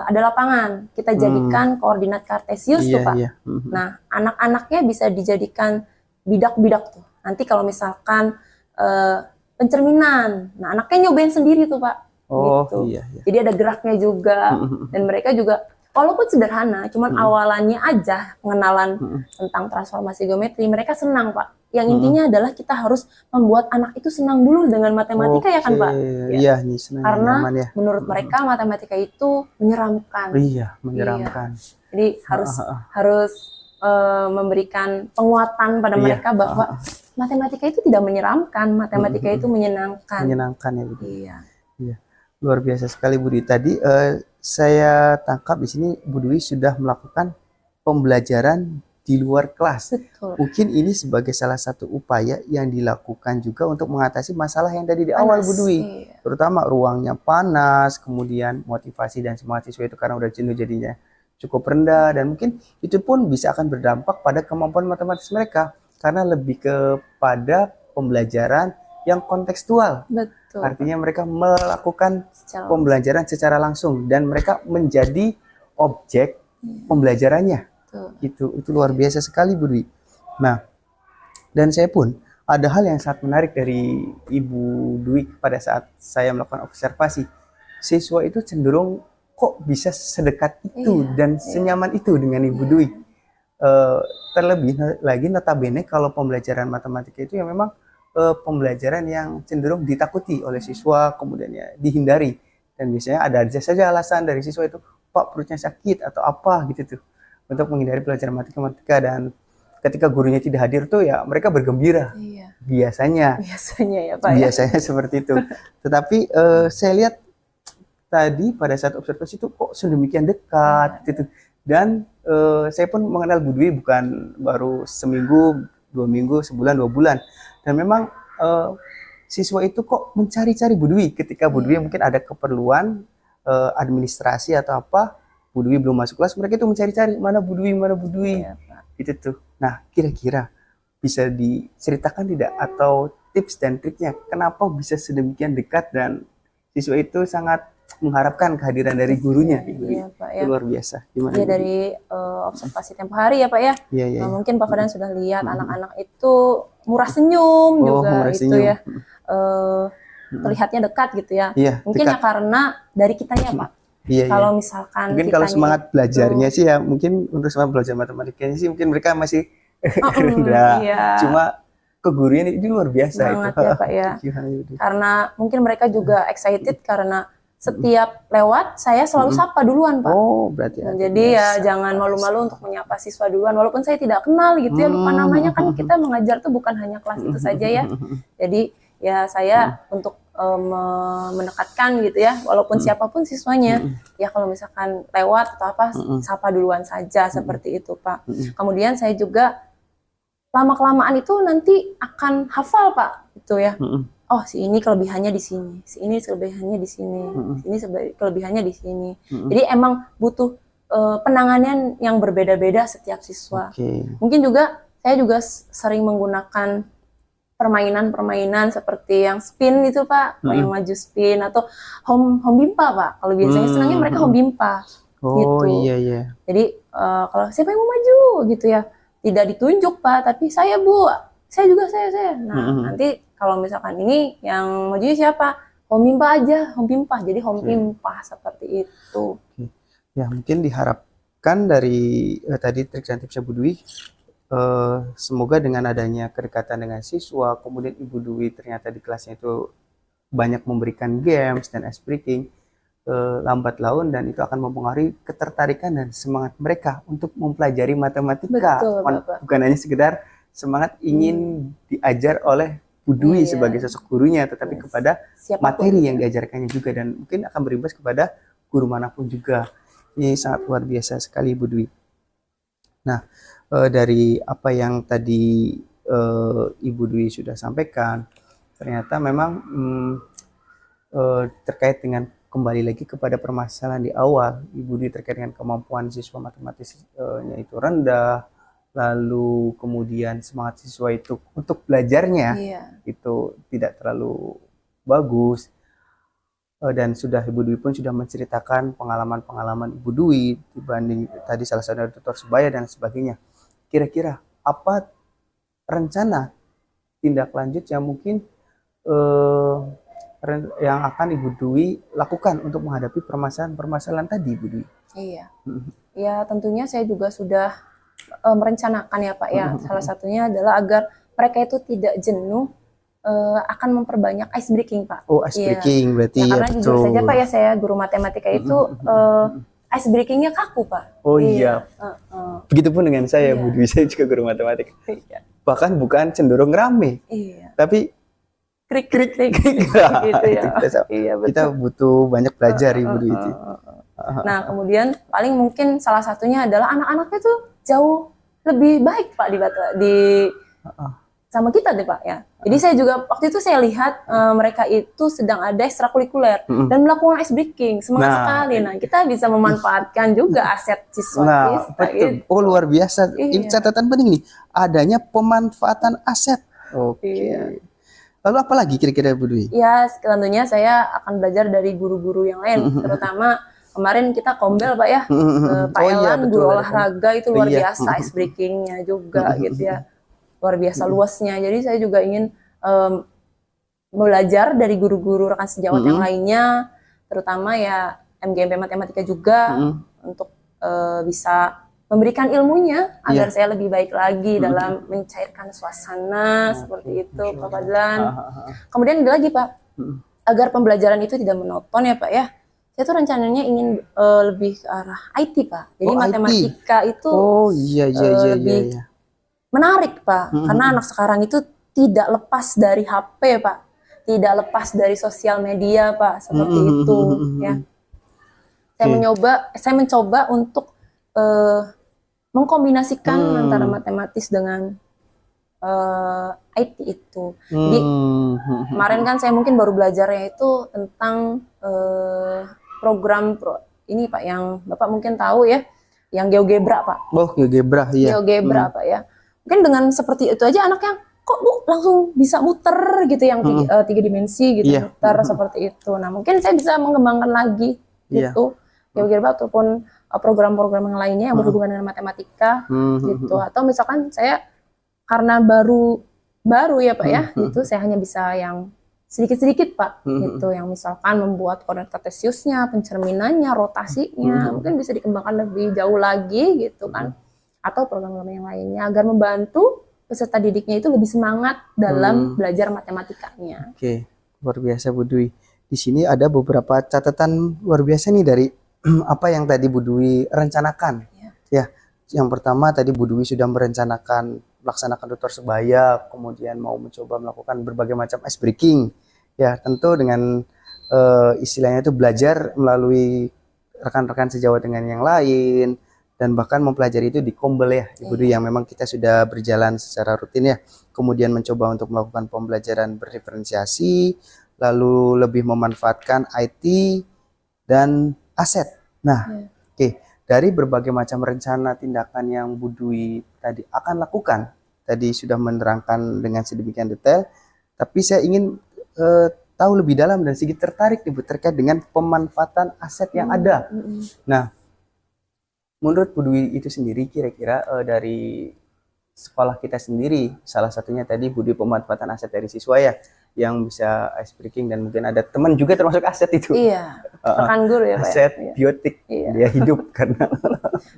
ada lapangan, kita jadikan koordinat kartesius tuh Pak. Nah, anak-anaknya bisa dijadikan bidak-bidak tuh. Nanti kalau misalkan pencerminan, nah anaknya nyobain sendiri tuh Pak. Gitu. Jadi ada geraknya juga, dan mereka juga walaupun sederhana, cuman awalannya aja pengenalan tentang transformasi geometri, mereka senang Pak. Yang intinya adalah kita harus membuat anak itu senang dulu dengan matematika ya kan Pak? Iya, senang, karena nyaman, ya. menurut mereka matematika itu menyeramkan. Iya, menyeramkan. Jadi harus memberikan penguatan pada mereka bahwa matematika itu tidak menyeramkan, matematika itu menyenangkan. Menyenangkan ya, Bu. Iya. Luar biasa sekali Bu Dwi. Tadi saya tangkap di sini Bu Dwi sudah melakukan pembelajaran di luar kelas. Betul. Mungkin ini sebagai salah satu upaya yang dilakukan juga untuk mengatasi masalah yang tadi di awal Bu Dwi. Terutama ruangnya panas, kemudian motivasi dan semangat siswa itu karena udah jenuh jadinya cukup rendah, dan mungkin itu pun bisa akan berdampak pada kemampuan matematis mereka karena lebih kepada pembelajaran yang kontekstual. Betul. Artinya mereka melakukan pembelajaran secara langsung dan mereka menjadi objek pembelajarannya. Itu luar biasa sekali Bu Dwi. Nah, dan saya pun ada hal yang sangat menarik dari Ibu Dwi pada saat saya melakukan observasi. Siswa itu cenderung kok bisa sedekat itu dan senyaman itu dengan Ibu Dwi. Terlebih lagi notabene kalau pembelajaran matematika itu yang memang pembelajaran yang cenderung ditakuti oleh siswa, kemudian ya dihindari, dan biasanya ada saja alasan dari siswa itu, Pak perutnya sakit atau apa gitu tuh, untuk menghindari pelajaran matematika. Dan ketika gurunya tidak hadir tuh ya mereka bergembira. Biasanya ya Pak. Biasanya seperti itu. Tetapi saya lihat tadi pada saat observasi itu kok sedemikian dekat gitu. Dan saya pun mengenal Bu Dwi bukan baru seminggu, 2 minggu, sebulan, 2 bulan. Dan memang siswa itu kok mencari-cari Bu Dwi ketika Bu Dwi mungkin ada keperluan administrasi atau apa, Bu Dwi belum masuk kelas, mereka itu mencari-cari mana Bu Dwi, gitu tuh. Nah, kira-kira bisa diceritakan tidak atau tips dan triknya kenapa bisa sedemikian dekat dan siswa itu sangat mengharapkan kehadiran dari gurunya. Iya Pak Itu ya. luar biasa. Gimana? Ya Bu? dari observasi tempo hari ya Pak ya. Iya, iya. Mungkin Pak Fardan sudah lihat anak-anak itu murah senyum juga murah itu senyum. ya. Terlihatnya dekat gitu ya. Iya, Mungkin dekat. ya karena dari kitanya Pak. Iya, iya. Kalau misalkan Mungkin kalau kitanya semangat itu- belajarnya sih ya mungkin untuk semangat belajar matematikanya sih mungkin mereka masih rendah. iya. Cuma ke gurunya ini luar biasa Semangat itu. ya, Pak, ya. Gimana itu? Karena mungkin mereka juga excited karena setiap lewat saya selalu sapa duluan Pak. Oh, berarti Nah, ada jadi ya biasa. jangan malu-malu untuk menyapa siswa duluan walaupun saya tidak kenal gitu ya, lupa namanya, kan kita mengajar tuh bukan hanya kelas itu saja ya. Jadi ya saya untuk mendekatkan gitu ya, walaupun siapapun siswanya, ya kalau misalkan lewat atau apa sapa duluan saja seperti itu Pak. Kemudian saya juga lama-kelamaan itu nanti akan hafal Pak itu ya. Oh, si ini kelebihannya di sini, si ini kelebihannya di sini, si ini kelebihannya di sini. Jadi emang butuh penanganan yang berbeda-beda setiap siswa. Oke. Mungkin juga saya juga sering menggunakan permainan-permainan seperti yang spin itu Pak, yang maju spin atau home bimpa Pak. Kalau biasanya senangnya mereka home bimpa. Oh, Gitu. iya, iya. Jadi kalau siapa yang mau maju gitu ya, tidak ditunjuk Pak, tapi saya Bu, saya juga saya. Nah nanti kalau misalkan ini yang majunya siapa? Home bimpa aja, home bimpa. Jadi home bimpa seperti itu. Ya, mungkin diharapkan dari tadi trik dan tipsnya Bu Dwi, semoga dengan adanya kedekatan dengan siswa, kemudian Ibu Dwi ternyata di kelasnya itu banyak memberikan games dan ice breaking, lambat laun dan itu akan mempengaruhi ketertarikan dan semangat mereka untuk mempelajari matematika. Betul, Bapak. Bukan hanya sekedar semangat ingin diajar oleh Bu Dwi Iya. sebagai sosok gurunya, tetapi kepada Siapapun. materi yang diajarkannya juga dan mungkin akan berimbas kepada guru manapun juga. Ini sangat luar biasa sekali Bu Dwi. Nah, dari apa yang tadi Ibu Dwi sudah sampaikan, ternyata memang terkait dengan kembali lagi kepada permasalahan di awal, Ibu Dwi terkait dengan kemampuan siswa matematisnya itu rendah, lalu kemudian semangat siswa itu untuk belajarnya Iya. itu tidak terlalu bagus. Dan sudah Ibu Dwi pun sudah menceritakan pengalaman-pengalaman Ibu Dwi dibanding tadi salah satu dari tutor sebaya dan sebagainya. Kira-kira apa rencana tindak lanjut yang mungkin yang akan Ibu Dwi lakukan untuk menghadapi permasalahan-permasalahan tadi, Ibu Dwi? Iya. Ya tentunya saya juga sudah merencanakan ya Pak ya. Salah satunya adalah agar mereka itu tidak jenuh akan memperbanyak ice breaking Pak. Oh, ice Iya. breaking berarti Ya, ya, karena jujur betul. saja Pak ya, saya guru matematika itu ice breakingnya kaku Pak. Oh iya. Begitupun dengan saya, Iya. Bu Dwi, saya juga guru matematika. Iya. Bahkan bukan cenderung rame, Iya. tapi Krik krik gitu ya. Iya betul. kita butuh banyak belajar Ibu Dwi itu. Nah kemudian paling mungkin salah satunya adalah anak-anaknya tuh jauh lebih baik Pak di sama kita deh Pak ya. Jadi saya juga waktu itu saya lihat mereka itu sedang ada ekstrakurikuler dan melakukan ice breaking, semangat Nah, sekali. Nah kita bisa memanfaatkan juga aset siswa Nah, kita betul. gitu. Oh, luar biasa. Ini Iya. catatan penting nih. Adanya pemanfaatan aset. Oke. Iya. Lalu apa lagi kira-kira Bu Dwi? Ya tentunya saya akan belajar dari guru-guru yang lain, terutama kemarin kita kombel Pak ya, Pak Oh iya, Elan betul, guru ada olahraga itu luar Iya. biasa ice breakingnya juga gitu ya, luar biasa luasnya. Jadi saya juga ingin belajar dari guru-guru rekan sejawat yang lainnya, terutama ya MGMP Matematika juga untuk bisa memberikan ilmunya agar saya lebih baik lagi dalam mencairkan suasana seperti itu Pak Fadlan. Kemudian ada lagi Pak, agar pembelajaran itu tidak monoton ya Pak ya. Saya tuh rencananya ingin lebih ke arah IT Pak. Jadi Oh, IT. matematika itu Oh iya iya iya iya. lebih iya. menarik Pak, karena anak sekarang itu tidak lepas dari HP Pak, tidak lepas dari sosial media Pak, seperti itu ya. Saya mencoba untuk mengkombinasikan antara matematis dengan IT itu. Jadi kemarin kan saya mungkin baru belajarnya itu tentang ini Pak yang Bapak mungkin tahu ya, yang GeoGebra Pak. Oh, GeoGebra iya. GeoGebra Pak ya. Mungkin dengan seperti itu aja anak yang kok Bu langsung bisa muter gitu yang tiga dimensi gitu, Iya. muter seperti itu. Nah mungkin saya bisa mengembangkan lagi Iya. gitu, kira-kira ataupun program-program yang lainnya yang berhubungan dengan matematika gitu. Atau misalkan saya karena baru ya Pak ya, gitu saya hanya bisa yang sedikit-sedikit Pak, gitu, yang misalkan membuat koordinat kartesiusnya, pencerminannya, rotasinya, mungkin bisa dikembangkan lebih jauh lagi gitu kan, atau program-program yang lainnya agar membantu peserta didiknya itu lebih semangat dalam belajar matematikanya. Oke, luar biasa Bu Dwi. Di sini ada beberapa catatan luar biasa nih dari apa yang tadi Bu Dwi rencanakan. Ya, yang pertama tadi Bu Dwi sudah merencanakan melaksanakan tutor sebaya, kemudian mau mencoba melakukan berbagai macam ice breaking. Ya, tentu dengan istilahnya itu belajar melalui rekan-rekan sejawat dengan yang lain, dan bahkan mempelajari itu di Kombel ya Ibu Dwi, yang memang kita sudah berjalan secara rutin ya. Kemudian mencoba untuk melakukan pembelajaran berdiferensiasi, lalu lebih memanfaatkan IT dan aset. Nah, oke, dari berbagai macam rencana tindakan yang Bu Dwi tadi akan lakukan, tadi sudah menerangkan dengan sedemikian detail, tapi saya ingin tahu lebih dalam dan sedikit tertarik Ibu terkait dengan pemanfaatan aset yang ada. Nah, menurut Bu Dwi itu sendiri kira-kira dari sekolah kita sendiri, salah satunya tadi Bu Dwi pemanfaatan aset dari siswa ya, yang bisa ice breaking, dan mungkin ada teman juga termasuk aset itu. Iya, rekan guru ya Pak. Aset Ya? biotik, Iya. dia hidup karena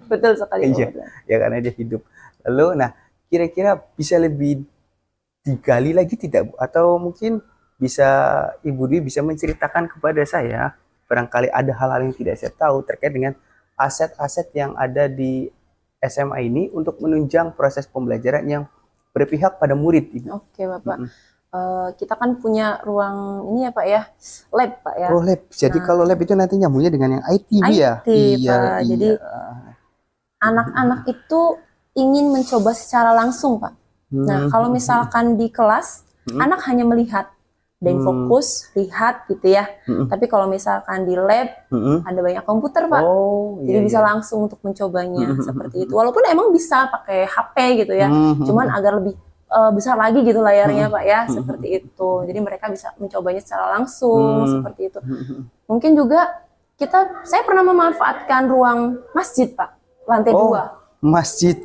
Betul sekali. iya, ya karena dia hidup. Lalu, nah kira-kira bisa lebih digali lagi tidak Bu? Atau mungkin bisa Ibu Dwi bisa menceritakan kepada saya, barangkali ada hal-hal yang tidak saya tahu terkait dengan aset-aset yang ada di SMA ini untuk menunjang proses pembelajaran yang berpihak pada murid, Ibu. Oke Bapak. Kita kan punya ruang ini ya Pak ya, lab Pak ya. Oh, lab. Jadi kalau lab itu nanti nyambungnya dengan yang IT, Bu ya? IT, Pak. Jadi anak-anak itu ingin mencoba secara langsung Pak. Nah kalau misalkan di kelas, anak hanya melihat, ada yang fokus, lihat gitu ya. Tapi kalau misalkan di lab, ada banyak komputer Pak. Oh, Jadi bisa langsung untuk mencobanya seperti itu. Walaupun emang bisa pakai HP gitu ya, cuman agar lebih besar lagi gitu layarnya Pak ya, seperti itu. Jadi mereka bisa mencobanya secara langsung seperti itu. Mungkin juga saya pernah memanfaatkan ruang masjid Pak, lantai 2. Masjid.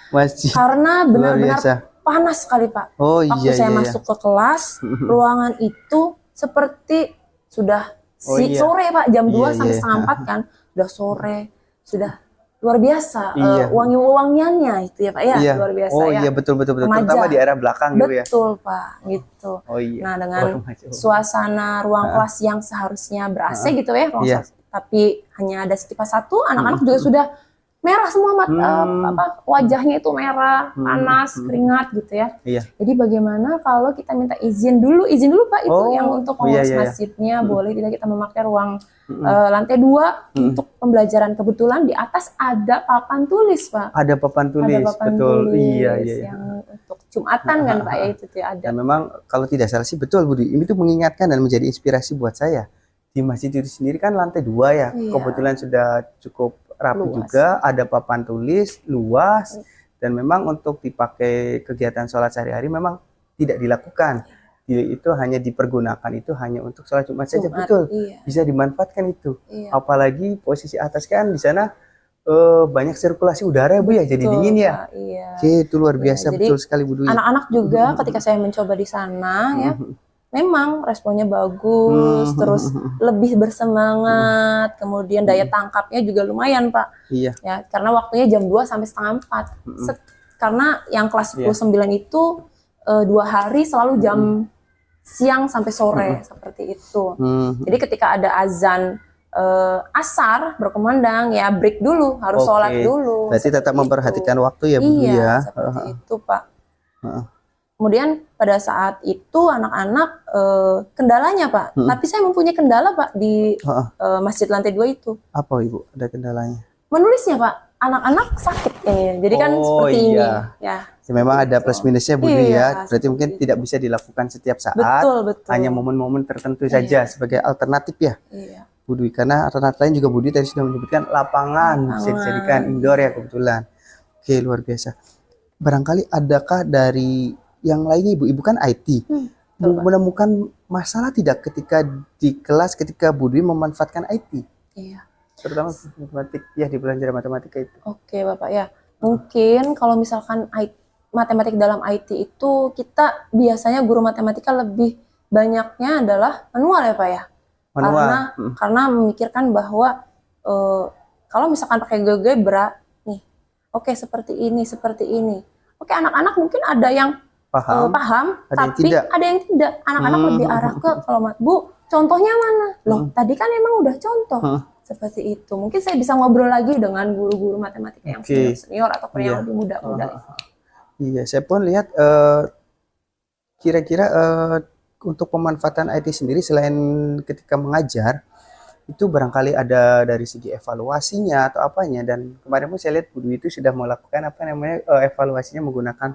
Masjid. Karena Luar benar-benar biasa. panas sekali Pak. Oh Waktu iya, saya iya, masuk ke kelas, ruangan itu seperti sudah iya. sore Pak, jam 2 Iya, sampai iya. setengah 4 kan. Sudah sore, sudah luar biasa. Iya. Wangi-wangiannya itu ya Pak ya, Iya. luar biasa Oh ya. iya, betul. Remaja. Terutama di area belakang gitu ya. Betul Pak, gitu. Oh iya. Nah dengan remaja. suasana ruang kelas yang seharusnya ber-AC gitu ya, ruang Iya. kelas, tapi hanya ada kipas 1, anak-anak juga sudah merah semua wajahnya itu merah, panas, keringat gitu ya. Iya. Jadi bagaimana kalau kita minta izin dulu Pak itu Oh, yang untuk iya, pengurus iya, iya. masjidnya, boleh tidak kita memakai ruang lantai 2 untuk pembelajaran. Kebetulan di atas ada papan tulis Pak. Ada papan tulis, Ada papan betul. tulis Iya. yang untuk Jumatan kan Pak ya, itu tidak ada. Dan memang kalau tidak salah sih betul Bu Dwi, ini tuh mengingatkan dan menjadi inspirasi buat saya. Di masjid itu sendiri kan lantai 2 ya, Iya. kebetulan sudah cukup rapi Luas. juga, ada papan tulis luas, dan memang untuk dipakai kegiatan sholat sehari-hari memang tidak dilakukan. Itu hanya dipergunakan itu hanya untuk sholat Jumat saja, Jumat, betul. iya. Bisa dimanfaatkan itu. Iya. Apalagi posisi atas kan di sana banyak sirkulasi udara ya Bu ya, jadi Betul, dingin ya. Pak, iya. Oke, itu luar Iya, biasa, jadi betul sekali Bu Dwi. Anak-anak juga ketika saya mencoba di sana ya, memang responnya bagus, terus lebih bersemangat, kemudian daya tangkapnya juga lumayan Pak. Iya. Ya, karena waktunya jam 2 sampai setengah 4. Karena yang kelas 10-9 itu 2 hari selalu jam siang sampai sore seperti itu. Jadi ketika ada azan asar berkumandang ya break dulu, harus Oke. sholat dulu. Berarti tetap seperti memperhatikan itu. waktu ya Bu Dwi Iya, ya. seperti itu Pak. Kemudian pada saat itu anak-anak kendalanya Pak, tapi saya mempunyai kendala Pak di masjid lantai 2 itu. Apa Ibu? Ada kendalanya? Menulisnya Pak, anak-anak sakit kayaknya. Jadi kan Oh, seperti iya. ini. Ya, Ya, memang ada plus minusnya Bu Dwi Iya, ya. Berarti mungkin seperti tidak bisa dilakukan setiap saat. betul. Hanya momen-momen tertentu saja sebagai alternatif ya Iya. Bu Dwi. Karena alternatif lain juga Bu Dwi tadi sudah menyebutkan lapangan. Bisa dijadikan indoor ya kebetulan. Oke, luar biasa. Barangkali adakah dari yang lainnya ibu kan IT. betul, Pak. Menemukan masalah tidak ketika di kelas ketika Bu Dwi memanfaatkan IT, Iya. terutama matematik ya di pelajaran matematika itu. Oke, Bapak ya. Mungkin kalau misalkan matematik dalam IT itu kita biasanya guru matematika lebih banyaknya adalah manual ya, Pak ya. Manual. Karena memikirkan bahwa kalau misalkan pakai GeoGebra nih, oke seperti ini, seperti ini. Oke, anak-anak mungkin ada yang Paham. paham, Ada yang tapi tidak. ada yang tidak. Anak-anak lebih arah ke kalau Bu, contohnya mana? Loh, tadi kan emang udah contoh. Seperti itu. Mungkin saya bisa ngobrol lagi dengan guru-guru matematika yang Oke. senior ataupun yang Iya. lebih muda-muda. Iya, saya pun lihat kira-kira untuk pemanfaatan IT sendiri selain ketika mengajar itu barangkali ada dari segi evaluasinya atau apanya, dan kemarin pun saya lihat Bu Dwi itu sudah melakukan apa namanya evaluasinya menggunakan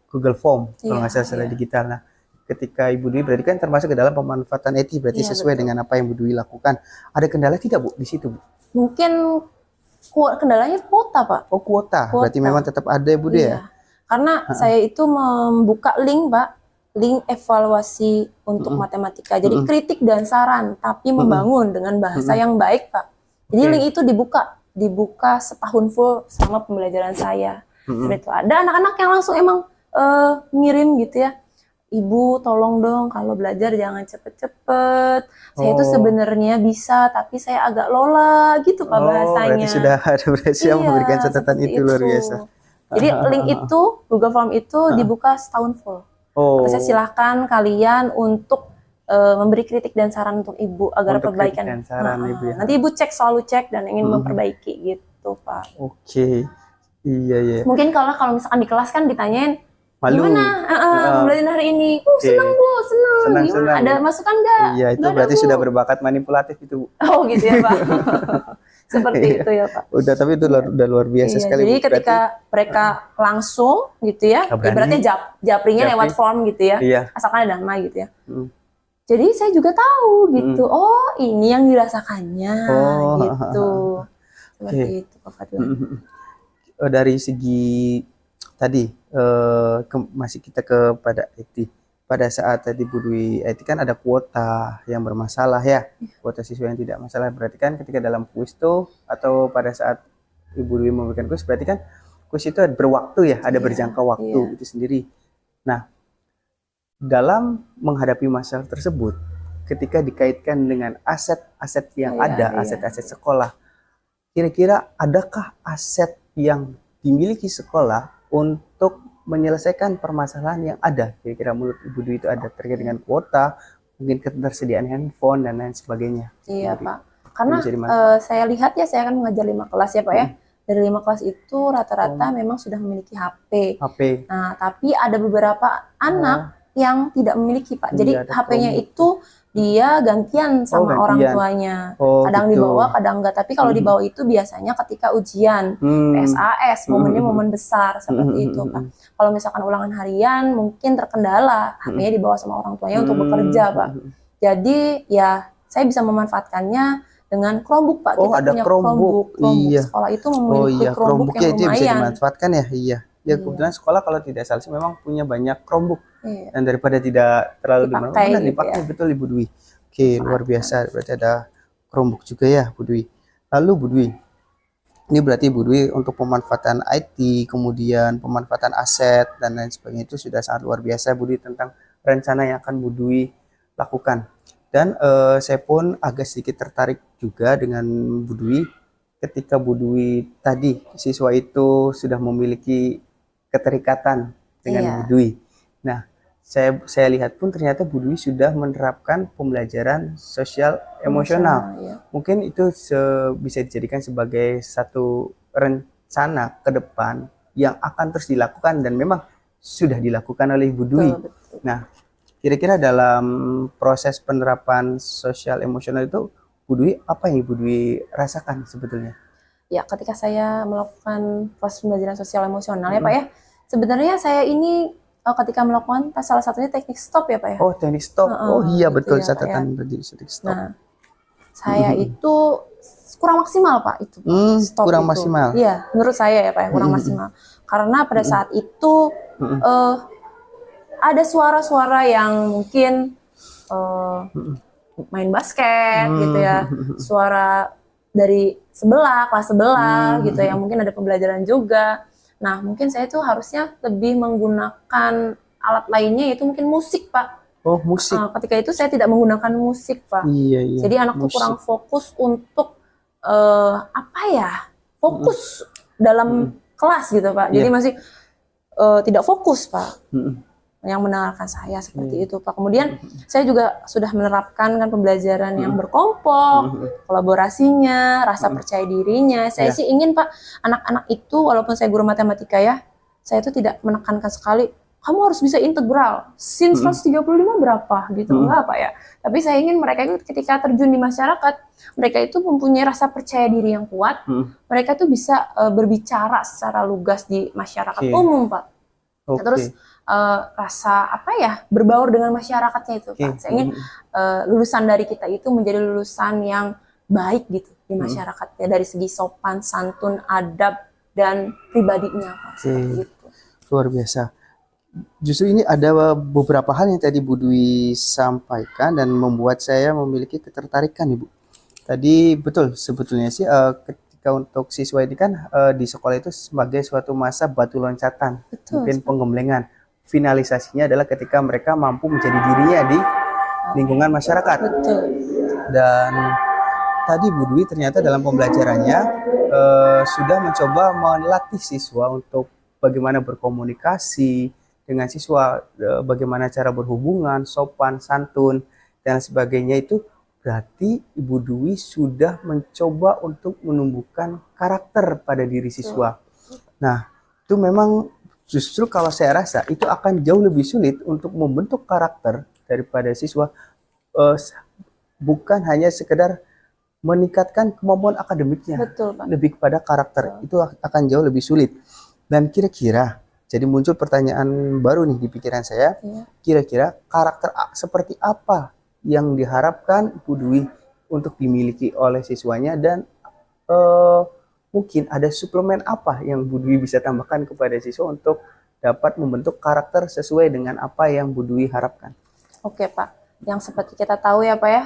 Google Form kalau Iya, nggak salah secara iya. digital. Nah, ketika Ibu Dwi berarti kan termasuk ke dalam pemanfaatan IT, berarti Iya, sesuai betul. dengan apa yang Bu Dwi lakukan. Ada kendala tidak Bu di situ, Bu? Mungkin kendalanya kuota, Pak. Oh, kuota. Kuota. Berarti memang tetap ada ya Bu Dwi ya? Iya. Karena saya itu membuka link, Pak, link evaluasi untuk matematika. Jadi kritik dan saran, tapi membangun dengan bahasa yang baik, Pak. Jadi Oke. link itu dibuka setahun full selama pembelajaran saya. Seperti itu. Ada anak-anak yang langsung emang ngirim gitu ya. Ibu, tolong dong kalau belajar jangan cepet-cepet. Saya itu Oh. sebenarnya bisa, tapi saya agak lola gitu, Pak, bahasanya. Berarti sudah ada berhasil Iya, memberikan catatan seperti itu luar biasa. Jadi link itu, Google Form itu dibuka setahun full. Oh. Saya silahkan kalian untuk memberi kritik dan saran untuk Ibu agar Untuk perbaikan. kritik dan saran, Ibu ya. Nanti Ibu selalu cek dan ingin memperbaiki gitu, Pak. Oke. Iya, iya. Mungkin kalau misalkan di kelas kan ditanyain Malu. gimana pembelajaran hari ini? Oke. Senang Bu, senang. Senang, Gimana? senang. Ada masukan nggak? Iya, itu Nggak ada, berarti Bu. sudah berbakat manipulatif itu, Bu. Oh gitu ya, Pak. Seperti Iya. itu ya, Pak. Udah, tapi itu udah luar biasa Iya, sekali, jadi Bu. ketika mereka langsung gitu ya, Nggak berani. ibaratnya japringnya Japri. lewat form gitu ya, Iya. asalkan ada nama gitu ya. Hmm. Jadi saya juga tahu gitu, oh ini yang dirasakannya Oh. gitu. Seperti Oke. itu, Pak Fadlan. Dari segi tadi masih kita kepada IT. Pada saat tadi Bu Dwi IT kan ada kuota yang bermasalah ya, kuota siswa yang tidak masalah. Berarti kan ketika dalam kuis tuh atau pada saat Ibu Dwi memberikan kuis, berarti kan kuis itu ada berwaktu ya, ada Iya, berjangka waktu iya. itu sendiri. Nah, dalam menghadapi masalah tersebut, ketika dikaitkan dengan aset-aset yang Iya, ada, iya. aset-aset sekolah, kira-kira adakah aset yang dimiliki sekolah untuk menyelesaikan permasalahan yang ada? Kira-kira menurut Ibu Dwi itu ada terkait dengan kuota, mungkin ketersediaan handphone dan lain sebagainya. Iya, Jadi, Pak. Karena bisa dimanfaatkan. saya lihat ya, saya akan mengajar 5 kelas ya, Pak ya. Dari 5 kelas itu rata-rata memang sudah memiliki HP. HP. Nah, tapi ada beberapa anak yang tidak memiliki, Pak. Jadi Iya, ada HP-nya Chromebook. itu dia gantian sama orang gantian. tuanya. Oh, Kadang gitu. dibawa, kadang enggak. Tapi kalau dibawa itu biasanya ketika ujian, PSAS, momennya momen besar seperti itu, Pak. Kalau misalkan ulangan harian mungkin terkendala, HP-nya dibawa sama orang tuanya untuk bekerja, Pak. Jadi ya saya bisa memanfaatkannya dengan Chromebook, Pak. Oh, Kita ada punya Chromebook. Iya. Sekolah itu Oh memiliki iya, Chromebook Chromebook ya yang itu bisa lumayan. dimanfaatkan ya. Iya. Ya kebetulan sekolah kalau tidak salah sih memang punya banyak Chromebook. Iya. Dan daripada tidak terlalu Dipakai dimana-mana gitu dipakai ya. betul Ibu Dwi. Oke, luar biasa. Berarti ada Chromebook juga ya Bu Dwi. Lalu Bu Dwi, ini berarti Bu Dwi untuk pemanfaatan IT, kemudian pemanfaatan aset dan lain sebagainya itu sudah sangat luar biasa Bu Dwi tentang rencana yang akan Bu Dwi lakukan. Dan saya pun agak sedikit tertarik juga dengan Bu Dwi ketika Bu Dwi tadi siswa itu sudah memiliki keterikatan dengan Iya. Bu Dwi. Nah, saya lihat pun ternyata Bu Dwi sudah menerapkan pembelajaran sosial emosional. Iya. Mungkin itu bisa dijadikan sebagai satu rencana ke depan yang akan terus dilakukan dan memang sudah dilakukan oleh Bu Dwi. Betul, betul. Nah, kira-kira dalam proses penerapan sosial emosional itu Bu Dwi apa yang Ibu Dwi rasakan sebetulnya? Ya, ketika saya melakukan proses pembelajaran sosial emosional ya, Pak ya. Sebenarnya saya ini ketika melakukan salah satunya teknik stop ya, Pak ya. Oh, teknik stop. Oh iya gitu betul ya, Pak, catatan tadi teknik stop. Nah, saya itu kurang maksimal, Pak, itu. Stop kurang itu. maksimal. Iya, menurut saya ya, Pak ya, kurang maksimal. Karena pada saat itu ada suara-suara yang mungkin main basket gitu ya, suara dari sebelah, kelas sebelah gitu ya, mungkin ada pembelajaran juga. Nah, mungkin saya tuh harusnya lebih menggunakan alat lainnya, yaitu mungkin musik, Pak. Oh, musik. Ketika itu saya tidak menggunakan musik, Pak. Iya, iya. Jadi anak tuh Musik. kurang fokus untuk apa ya? Fokus dalam kelas gitu, Pak. Jadi Iya. masih tidak fokus, Pak. Mm-mm. Yang mendengarkan saya seperti itu, Pak. Kemudian saya juga sudah menerapkan kan pembelajaran yang berkelompok, kolaborasinya, rasa percaya dirinya. Saya Iya. sih ingin, Pak, anak-anak itu walaupun saya guru matematika ya, saya itu tidak menekankan sekali kamu harus bisa integral. Sin 135 berapa gitu, enggak, Pak ya. Tapi saya ingin mereka itu ketika terjun di masyarakat, mereka itu mempunyai rasa percaya diri yang kuat. Mereka tuh bisa berbicara secara lugas di masyarakat Oke. umum, Pak. Oke. Terus rasa apa ya, berbaur dengan masyarakatnya itu, Oke. Pak. Saya ingin lulusan dari kita itu menjadi lulusan yang baik gitu di masyarakat ya, dari segi sopan, santun, adab dan pribadinya, Pak. Seperti itu. Luar biasa. Justru ini ada beberapa hal yang tadi Bu Dwi sampaikan dan membuat saya memiliki ketertarikan, Ibu. Tadi betul sebetulnya sih ketika untuk siswa ini kan di sekolah itu sebagai suatu masa batu loncatan, Betul. mungkin penggemblengan. Finalisasinya adalah ketika mereka mampu menjadi dirinya di lingkungan masyarakat. Betul. Dan tadi Bu Dwi ternyata dalam pembelajarannya sudah mencoba melatih siswa untuk bagaimana berkomunikasi dengan siswa, bagaimana cara berhubungan, sopan, santun, dan sebagainya. Itu berarti Ibu Dwi sudah mencoba untuk menumbuhkan karakter pada diri siswa. Nah, itu memang justru kalau saya rasa itu akan jauh lebih sulit untuk membentuk karakter daripada siswa, bukan hanya sekedar meningkatkan kemampuan akademiknya, Betul, Pak. lebih kepada karakter. Itu akan jauh lebih sulit. Dan kira-kira jadi muncul pertanyaan baru nih di pikiran saya. Iya. Kira-kira karakter seperti apa yang diharapkan Bu Dwi untuk dimiliki oleh siswanya, dan mungkin ada suplemen apa yang Bu Dwi bisa tambahkan kepada siswa untuk dapat membentuk karakter sesuai dengan apa yang Bu Dwi harapkan. Oke, Pak. Yang seperti kita tahu ya, Pak ya,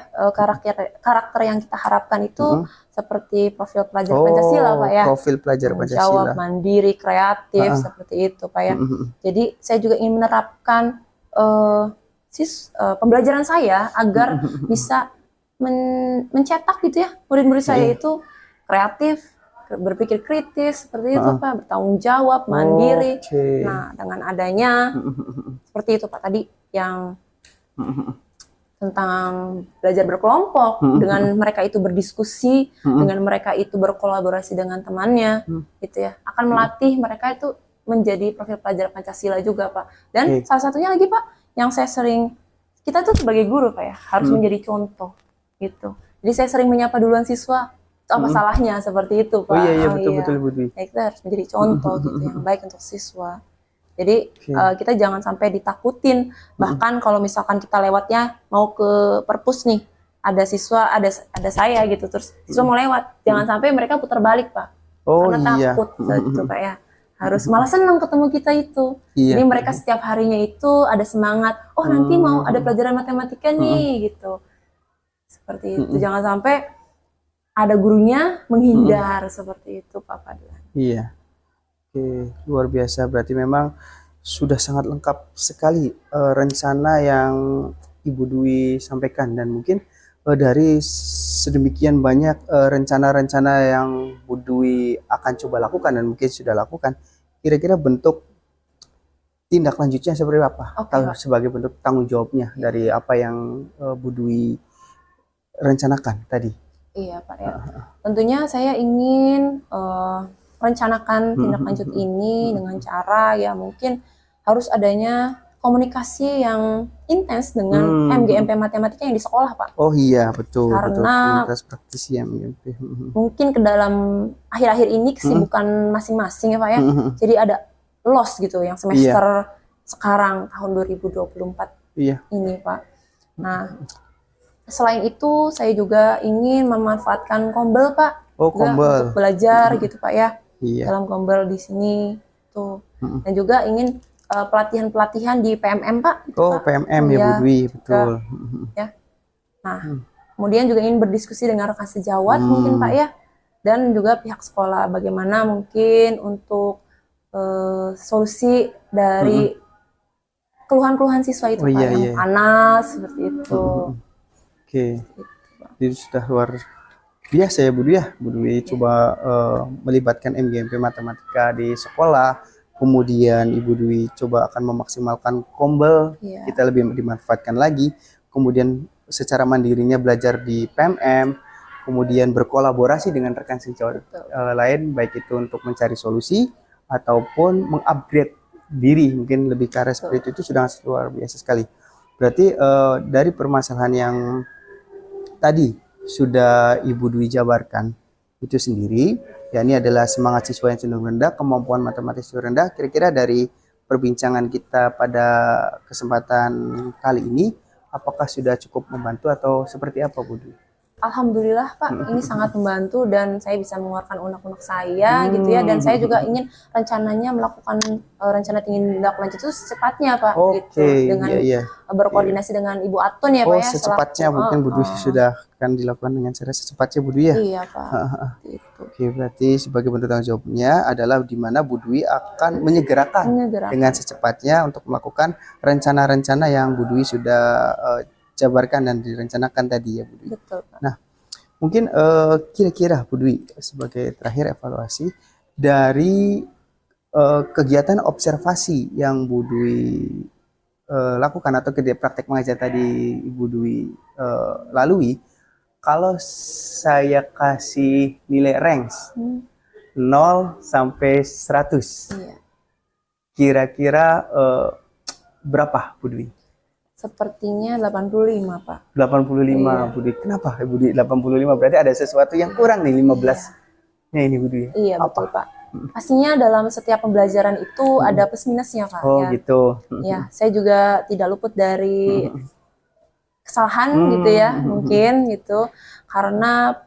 karakter yang kita harapkan itu seperti profil pelajar Pancasila, Pak ya. Profil pelajar Tanggung Pancasila. jawab, mandiri, kreatif, seperti itu, Pak ya. Jadi saya juga ingin menerapkan pembelajaran saya agar bisa mencetak gitu ya murid-murid saya itu kreatif, berpikir kritis, seperti itu, Pak, bertanggung jawab, mandiri. Oke. Nah, dengan adanya seperti itu, Pak, tadi yang tentang belajar berkelompok, dengan mereka itu berdiskusi, dengan mereka itu berkolaborasi dengan temannya, gitu ya, akan melatih mereka itu menjadi profil pelajar Pancasila juga, Pak. Dan salah satunya lagi, Pak, yang saya sering, kita tuh sebagai guru, Pak ya, harus menjadi contoh, gitu. Jadi saya sering menyapa duluan siswa, itu apa salahnya seperti itu, Pak. Oh iya, betul-betul Bu Dwi. Ya, kita harus menjadi contoh gitu yang baik untuk siswa. Jadi kita jangan sampai ditakutin. Bahkan kalau misalkan kita lewatnya mau ke perpus nih, ada siswa, ada saya gitu, terus siswa mau lewat, jangan sampai mereka putar balik, Pak. Oh Karena iya. takut gitu, Pak ya. Harus malah senang ketemu kita itu. Iya. Jadi mereka setiap harinya itu ada semangat. Oh nanti mau ada pelajaran matematika nih gitu. Seperti itu. Jangan sampai ada gurunya menghindar seperti itu, Pak Fadlan. Iya. Oke, luar biasa. Berarti memang sudah sangat lengkap sekali rencana yang Ibu Dwi sampaikan, dan mungkin dari sedemikian banyak rencana-rencana yang Bu Dwi akan coba lakukan dan mungkin sudah lakukan, kira-kira bentuk tindak lanjutnya seperti apa? Oke, Pak. Sebagai bentuk tanggung jawabnya dari apa yang Bu Dwi rencanakan tadi. Iya, Pak ya. Tentunya saya ingin rencanakan tindak lanjut ini dengan cara ya mungkin harus adanya komunikasi yang intens dengan MGMP matematika yang di sekolah, Pak. Oh iya, betul. Karena komunitas praktisi yang mungkin ke dalam akhir-akhir ini kesibukan masing-masing ya, Pak ya. Jadi ada loss gitu yang semester sekarang tahun 2024 ini, Pak. Nah, selain itu saya juga ingin memanfaatkan Kombel, Pak. Oh, Juga Kombel. untuk belajar gitu, Pak ya. Iya. Dalam Kombel di sini tuh. Dan juga ingin pelatihan-pelatihan di PMM Pak. Gitu, Oh, Pak. PMM ya Iya, Bu Dwi, betul. Nah, kemudian juga ingin berdiskusi dengan rekan sejawat mungkin Pak ya, dan juga pihak sekolah bagaimana mungkin untuk solusi dari keluhan-keluhan siswa itu Oh, Pak, iya, yang iya. panas seperti itu. Oke, jadi sudah luar biasa ya Bu Dwi ya. Bu Dwi coba melibatkan MGMP Matematika di sekolah, kemudian Ibu Dwi coba akan memaksimalkan kombel, Iya. kita lebih dimanfaatkan lagi, kemudian secara mandirinya belajar di PMM, kemudian berkolaborasi dengan rekan sejawat lain, baik itu untuk mencari solusi ataupun mengupgrade diri, mungkin lebih ke arah seperti itu sudah luar biasa sekali. Berarti dari permasalahan yang tadi sudah Ibu Dwi jabarkan itu sendiri, ya ini adalah semangat siswa yang cenderung rendah, kemampuan matematis yang rendah. Kira-kira dari perbincangan kita pada kesempatan kali ini, apakah sudah cukup membantu atau seperti apa Bu Dwi? Alhamdulillah Pak, ini sangat membantu dan saya bisa mengeluarkan unek-unek saya gitu ya, dan saya juga ingin rencananya melakukan rencana tinggi tindak lanjut itu secepatnya Pak, gitu, dengan iya. berkoordinasi dengan Ibu Atun ya Pak ya. Secepatnya selaku- mungkin Bu Dwi sudah akan dilakukan dengan cara secepatnya Bu Dwi ya. Iya Pak, gitu. Oke, berarti sebagai bentuk tanggung jawabnya adalah di mana Bu Dwi akan menyegerakan dengan secepatnya untuk melakukan rencana-rencana yang Bu Dwi sudah jabarkan dan direncanakan tadi ya Bu Dwi. Betul Pak. Nah, mungkin kira-kira Bu Dwi sebagai terakhir evaluasi dari kegiatan observasi yang Bu Dwi lakukan atau kegiatan praktek mengajar tadi Ibu Dwi lalui, kalau saya kasih nilai ranks 0 sampai 100, Iya. kira-kira berapa Bu Dwi? Sepertinya 85 Pak. 85 Bu Dwi. Kenapa Bu Dwi 85? Berarti ada sesuatu yang kurang nih 15-nya ini Bu Dwi. Iya betul Pak. Pastinya dalam setiap pembelajaran itu ada plus minusnya Pak. Oh ya. gitu. Ya, saya juga tidak luput dari kesalahan gitu ya, mungkin gitu. Karena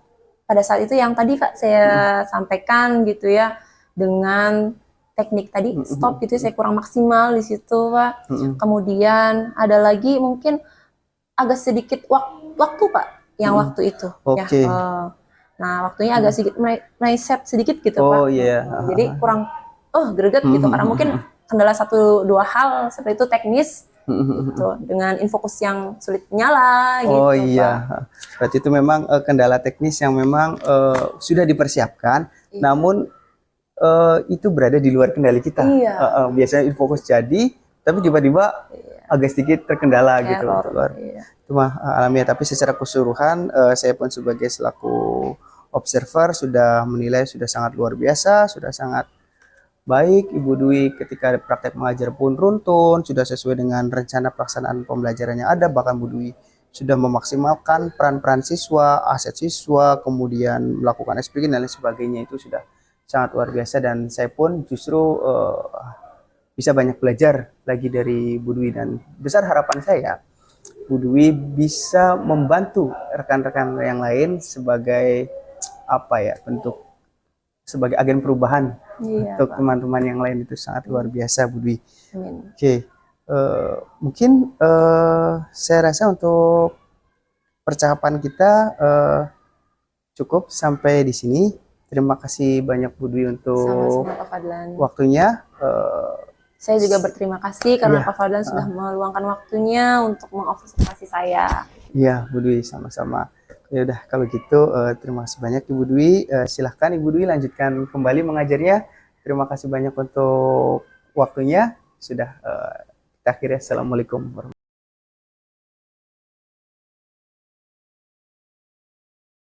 pada saat itu yang tadi Kak saya sampaikan gitu ya, dengan teknik tadi stop gitu saya kurang maksimal di situ Pak. Kemudian ada lagi mungkin agak sedikit waktu Pak, yang waktu itu Oke. ya. Nah, waktunya agak sedikit meleset sedikit gitu Pak. Oh iya. Jadi kurang greget gitu, karena mungkin kendala 1-2 hal seperti itu teknis gitu, dengan infokus yang sulit nyala gitu Oh iya. Pak. Berarti itu memang kendala teknis yang memang sudah dipersiapkan, namun itu berada di luar kendali kita. Iya. Biasanya infokus jadi, tapi tiba-tiba agak sedikit terkendala gitu. Error, iya. Itu mah alamiah, tapi secara keseluruhan saya pun sebagai selaku observer sudah menilai sudah sangat luar biasa, sudah sangat baik Ibu Dwi ketika praktek mengajar pun runtun, sudah sesuai dengan rencana pelaksanaan pembelajaran yang ada, bahkan Bu Dwi sudah memaksimalkan peran-peran siswa, aset siswa, kemudian melakukan SPG dan lain sebagainya, itu sudah sangat luar biasa, dan saya pun justru bisa banyak belajar lagi dari Bu Dwi, dan besar harapan saya Bu Dwi bisa membantu rekan-rekan yang lain sebagai apa ya, bentuk sebagai agen perubahan untuk teman-teman yang lain, itu sangat luar biasa Bu Dwi. Amin. Oke, mungkin saya rasa untuk percakapan kita cukup sampai di sini. Terima kasih banyak Bu Dwi untuk Sama-sama Pak Fadlan. waktunya. Saya juga berterima kasih karena Pak Fadlan sudah meluangkan waktunya untuk mengobservasi saya. Iya Bu Dwi, sama-sama. Ya udah kalau gitu terima kasih banyak Ibu Dwi. Silahkan Ibu Dwi lanjutkan kembali mengajarnya. Terima kasih banyak untuk waktunya. Sudah kita akhiri. Assalamualaikum warahmatullahi wabarakatuh.